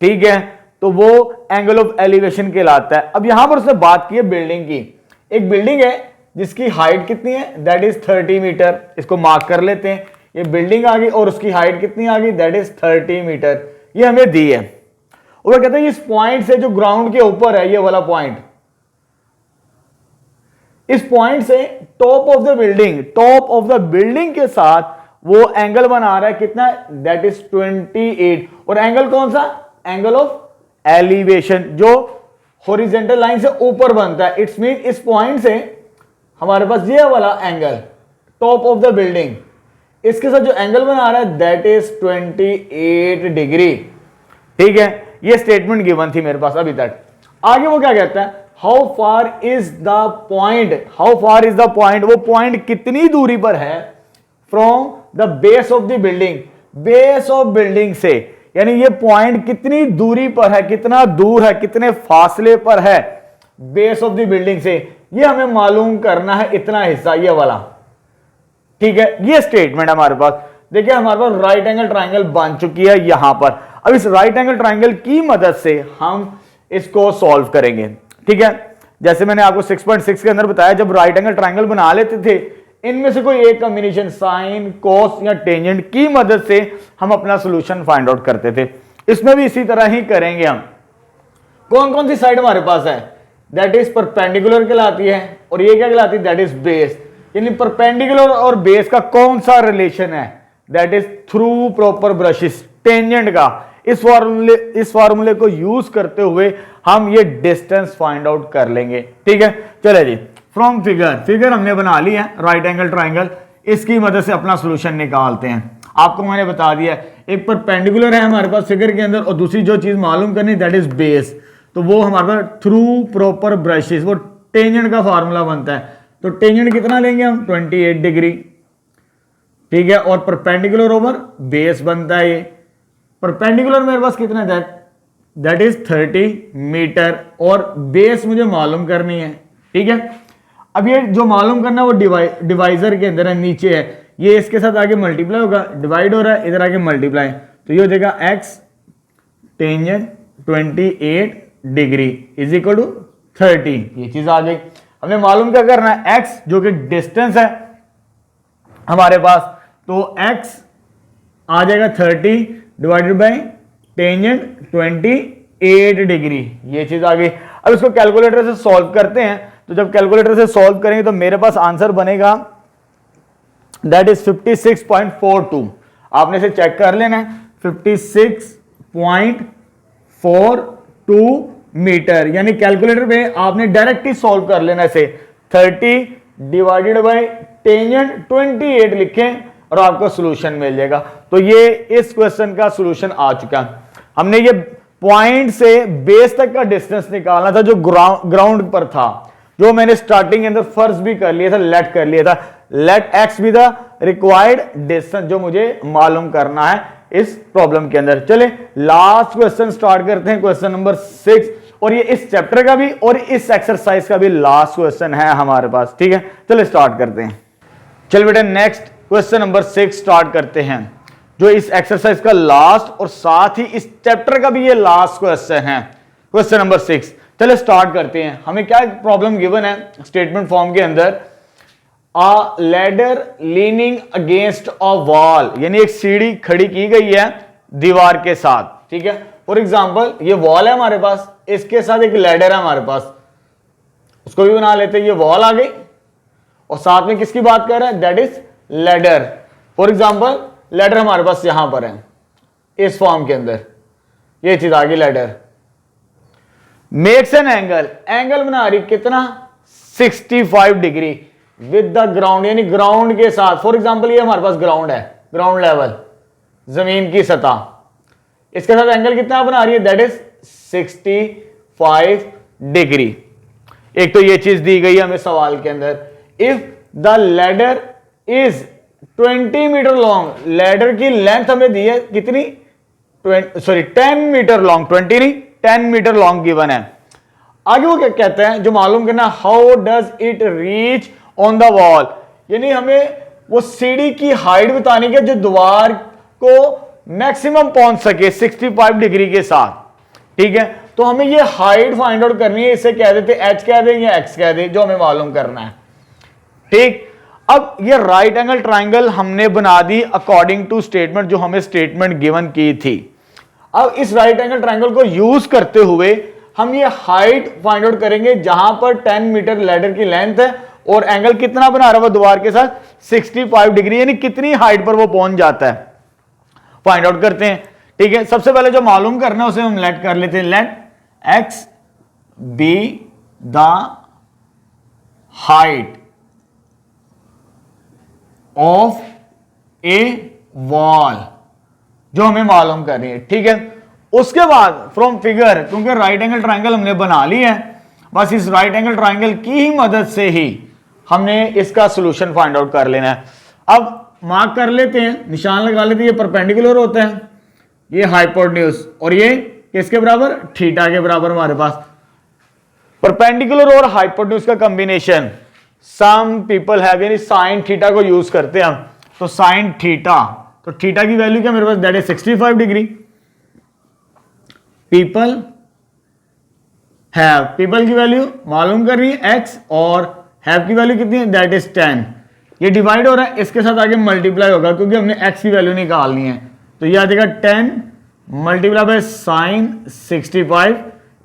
ठीक है, तो वो एंगल ऑफ एलिवेशन कहलाता है। अब यहां पर उसने बात की है बिल्डिंग की, एक बिल्डिंग है जिसकी हाइट कितनी है, दैट इज 30 मीटर, इसको मार्क कर लेते हैं, ये बिल्डिंग आ गई और उसकी हाइट कितनी आ गई, दैट इज 30 मीटर, ये हमें दी है। और वो कहते हैं इस पॉइंट से जो ग्राउंड के ऊपर है, ये वाला पॉइंट, इस पॉइंट से टॉप ऑफ द बिल्डिंग के साथ वो एंगल बना रहा है कितना, दैट इज 28, और एंगल कौन सा, एंगल ऑफ एलिवेशन, जो हॉरिजॉन्टल लाइन से ऊपर बनता है। इट्स मीन इस पॉइंट से हमारे पास ये वाला angle top of the building, इसके साथ जो एंगल बना रहा है दैट इज 28 डिग्री, ठीक है। ये स्टेटमेंट गिवन थी मेरे पास अभी तक। आगे वो क्या कहता है, how far is the point, how far is the point, वो पॉइंट कितनी दूरी पर है from the base of the building, base of building से, यानी ये पॉइंट कितनी दूरी पर है, कितना दूर है, कितने फासले पर है बेस ऑफ द बिल्डिंग से, ये हमें मालूम करना है, इतना हिस्सा ये वाला। ठीक है, ये स्टेटमेंट हमारे पास, देखिए हमारे पास राइट एंगल ट्राइंगल बन चुकी है यहां पर। अब इस राइट एंगल ट्राइंगल की मदद से हम इसको सॉल्व करेंगे। ठीक है, जैसे मैंने आपको 6.6 के अंदर बताया, जब राइट एंगल ट्राइंगल बना लेते थे, इनमें से कोई एक कॉम्बिनेशन साइन, कोस या टेंजेंट की मदद से हम अपना सॉल्यूशन फाइंड आउट करते थे। इसमें भी इसी तरह ही करेंगे हम। कौन कौन सी साइड हमारे पास है, दैट इज परपेंडिकुलर कहलाती है, और ये क्या कहलाती है, दैट इज बेस। यानी परपेंडिकुलर और बेस का कौन सा रिलेशन है, that is through proper brushes, tangent का। इस फार्मूले को यूज करते हुए हम ये डिस्टेंस फाइंड आउट कर लेंगे। ठीक है, चले जी, फ्रॉम फिगर हमने बना ली है राइट एंगल ट्राइंगल, इसकी मदद से अपना सॉल्यूशन निकालते हैं। आपको मैंने बता दिया, एक परपेंडिकुलर है हमारे पास फिगर के अंदर, और दूसरी जो चीज मालूम करनी दैट इज बेस, तो वो हमारे पास थ्रू प्रॉपर ब्रशेस, वो टेंजेंट का फार्मूला बनता है। तो टेंजेंट कितना लेंगे हम, 28 डिग्री। ठीक है, और परपेंडिकुलर ओवर बेस बनता है, ये परपेंडिकुलर मेरे पास कितना है, दैट इज 30 मीटर, और बेस मुझे मालूम करनी है। ठीक है, अब ये जो मालूम करना है वो डिवाइजर के अंदर है, नीचे है, ये इसके साथ आगे मल्टीप्लाई होगा, डिवाइड हो रहा है, इधर आगे मल्टीप्लाई, तो ये हो जाएगा X tangent 28 degree is equal to 30, ये चीज आ गई। हमें मालूम क्या करना है, एक्स जो कि डिस्टेंस है हमारे पास, तो एक्स आ जाएगा 30 डिवाइडेड बाई टेंजेंट 28 डिग्री, ये चीज आ गई। अब इसको कैलकुलेटर से सॉल्व करते हैं, तो जब कैलकुलेटर से सॉल्व करेंगे तो मेरे पास आंसर बनेगा दैट इज 56.42। आपने इसे चेक कर लेना है, 56.42 मीटर, यानी कैलकुलेटर पे आपने डायरेक्ट ही सॉल्व कर लेना इसे, 30 डिवाइडेड बाई टेंजेंट 28 लिखें और आपको सॉल्यूशन मिल जाएगा। तो ये इस क्वेश्चन का सॉल्यूशन आ चुका है। हमने ये पॉइंट से बेस तक का डिस्टेंस निकालना था जो ग्राउंड पर था, जो मैंने स्टार्टिंग के अंदर फर्ज भी कर लिया था, लेट कर लिया था, let X be the required distance, जो मुझे मालूम करना है इस प्रॉब्लम के अंदर। चले लास्ट क्वेश्चन स्टार्ट करते हैं, क्वेश्चन नंबर 6, और ये इस चैप्टर का भी और इस एक्सरसाइज का भी लास्ट क्वेश्चन है हमारे पास। ठीक है, चलिए स्टार्ट करते हैं। चल बेटा, नेक्स्ट क्वेश्चन नंबर 6 स्टार्ट करते हैं, जो इस एक्सरसाइज का लास्ट और साथ ही इस चैप्टर का भी ये लास्ट क्वेश्चन है, क्वेश्चन नंबर 6। चलिए स्टार्ट करते हैं। हमें क्या प्रॉब्लम गिवन है स्टेटमेंट फॉर्म के अंदर, अ ladder leaning against a wall, यानी एक सीढ़ी खड़ी की गई है दीवार के साथ। ठीक है, फॉर एग्जाम्पल ये वॉल है हमारे पास, इसके साथ एक लैडर है हमारे पास, उसको भी बना लेते हैं। ये वॉल आ गई और साथ में किसकी बात कर रहे हैं, that is ladder. For example ladder हमारे पास यहां पर है इस फॉर्म के अंदर, ये चीज आ गई ladder. Makes an angle, angle बना रही कितना, 65 डिग्री विद द ग्राउंड, यानी ग्राउंड के साथ। फॉर एग्जाम्पल ये हमारे पास ग्राउंड है, ग्राउंड लेवल, जमीन की सतह, इसके साथ एंगल कितना बना रही है, दैट इज 65 डिग्री। एक तो ये चीज दी गई हमें सवाल के अंदर, if the ladder is 20 metre long, ladder की लेंथ हमें दी है कितनी, 10 मीटर लॉन्ग, 20 नहीं 10 मीटर लॉन्ग गिवन है। आगे वो क्या कहते हैं, जो मालूम करना, how does it reach on the wall, यानी हमें वो सीढ़ी की हाइट बतानी है जो दीवार को मैक्सिमम पहुंच सके 65 डिग्री के साथ। ठीक है, तो हमें ये हाइट फाइंड आउट करनी है, इसे कह देते h कह दें या x कह दें, जो हमें मालूम करना है। ठीक, अब ये राइट एंगल ट्राइंगल हमने बना दी अकॉर्डिंग टू स्टेटमेंट, जो हमें स्टेटमेंट गिवन की थी। अब इस राइट एंगल ट्राइंगल को यूज करते हुए हम ये हाइट फाइंड आउट करेंगे, जहां पर 10 मीटर लैडर की लेंथ है और एंगल कितना बना रहा है वो दीवार के साथ 65 डिग्री, यानी कितनी हाइट पर वो पहुंच जाता है, फाइंड आउट करते हैं। ठीक है, सबसे पहले जो मालूम करना है उसे हम लेट कर लेते हैं, let X be the height of a wall, जो हमें मालूम करनी है। ठीक है, उसके बाद फ्रॉम फिगर, क्योंकि राइट एंगल ट्राइंगल हमने बना ली है, बस इस राइट एंगल ट्राइंगल की ही मदद से ही हमने इसका सॉल्यूशन फाइंड आउट कर लेना है। अब मार्क कर लेते हैं, निशान लगा लेते हैं। ये परपेंडिकुलर होता है, ये हाइपोटेन्यूज, और ये किसके बराबर, थीटा के बराबर। हमारे पास परपेंडिकुलर और हाइपोटेन्यूज का कॉम्बिनेशन, सम पीपल हैव यानी साइन थीटा को यूज करते हैं हम, तो साइन थीटा, तो थीटा की वैल्यू क्या मेरे पास, that is 65 degree. People have, people की वैल्यू मालूम कर रही है x, और हैव की वैल्यू कितनी है, दैट इज 10। ये डिवाइड हो रहा है, इसके साथ आगे मल्टीप्लाई होगा क्योंकि हमने x की वैल्यू निकालनी है, तो ये आ जाएगा 10 मल्टीप्लाई बाय साइन 65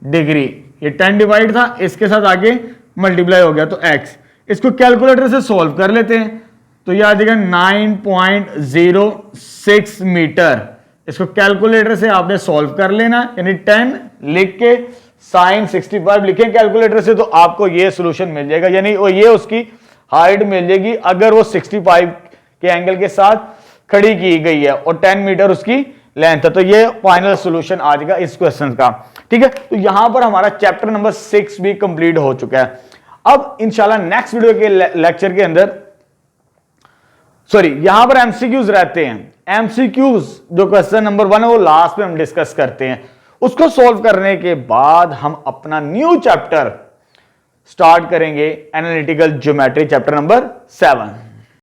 डिग्री। ये 10 डिवाइड था, इसके साथ आगे मल्टीप्लाई हो गया तो x। इसको कैलकुलेटर से सॉल्व कर लेते हैं, तो ये आ जाएगा 9.06 मीटर। इसको कैलकुलेटर से आपने सॉल्व कर लेना, यानी 10 लिख के साइन 65 लिखें कैलकुलेटर से, तो आपको ये सॉल्यूशन मिल जाएगा, यानी ये उसकी हाइट मिल जाएगी अगर वो 65 के एंगल के साथ खड़ी की गई है और 10 मीटर उसकी लेंथ है। तो ये फाइनल सॉल्यूशन आ जाएगा इस क्वेश्चन का। ठीक है, तो यहां पर हमारा चैप्टर नंबर 6 भी कंप्लीट हो चुका है। अब इंशाल्लाह नेक्स्ट वीडियो के लेक्चर के अंदर, सॉरी यहां पर एमसीक्यूज रहते हैं। एमसीक्यूज जो क्वेश्चन नंबर 1 है वो लास्ट में हम डिस्कस करते हैं। उसको सॉल्व करने के बाद हम अपना न्यू चैप्टर स्टार्ट करेंगे, एनालिटिकल ज्योमेट्री चैप्टर नंबर 7।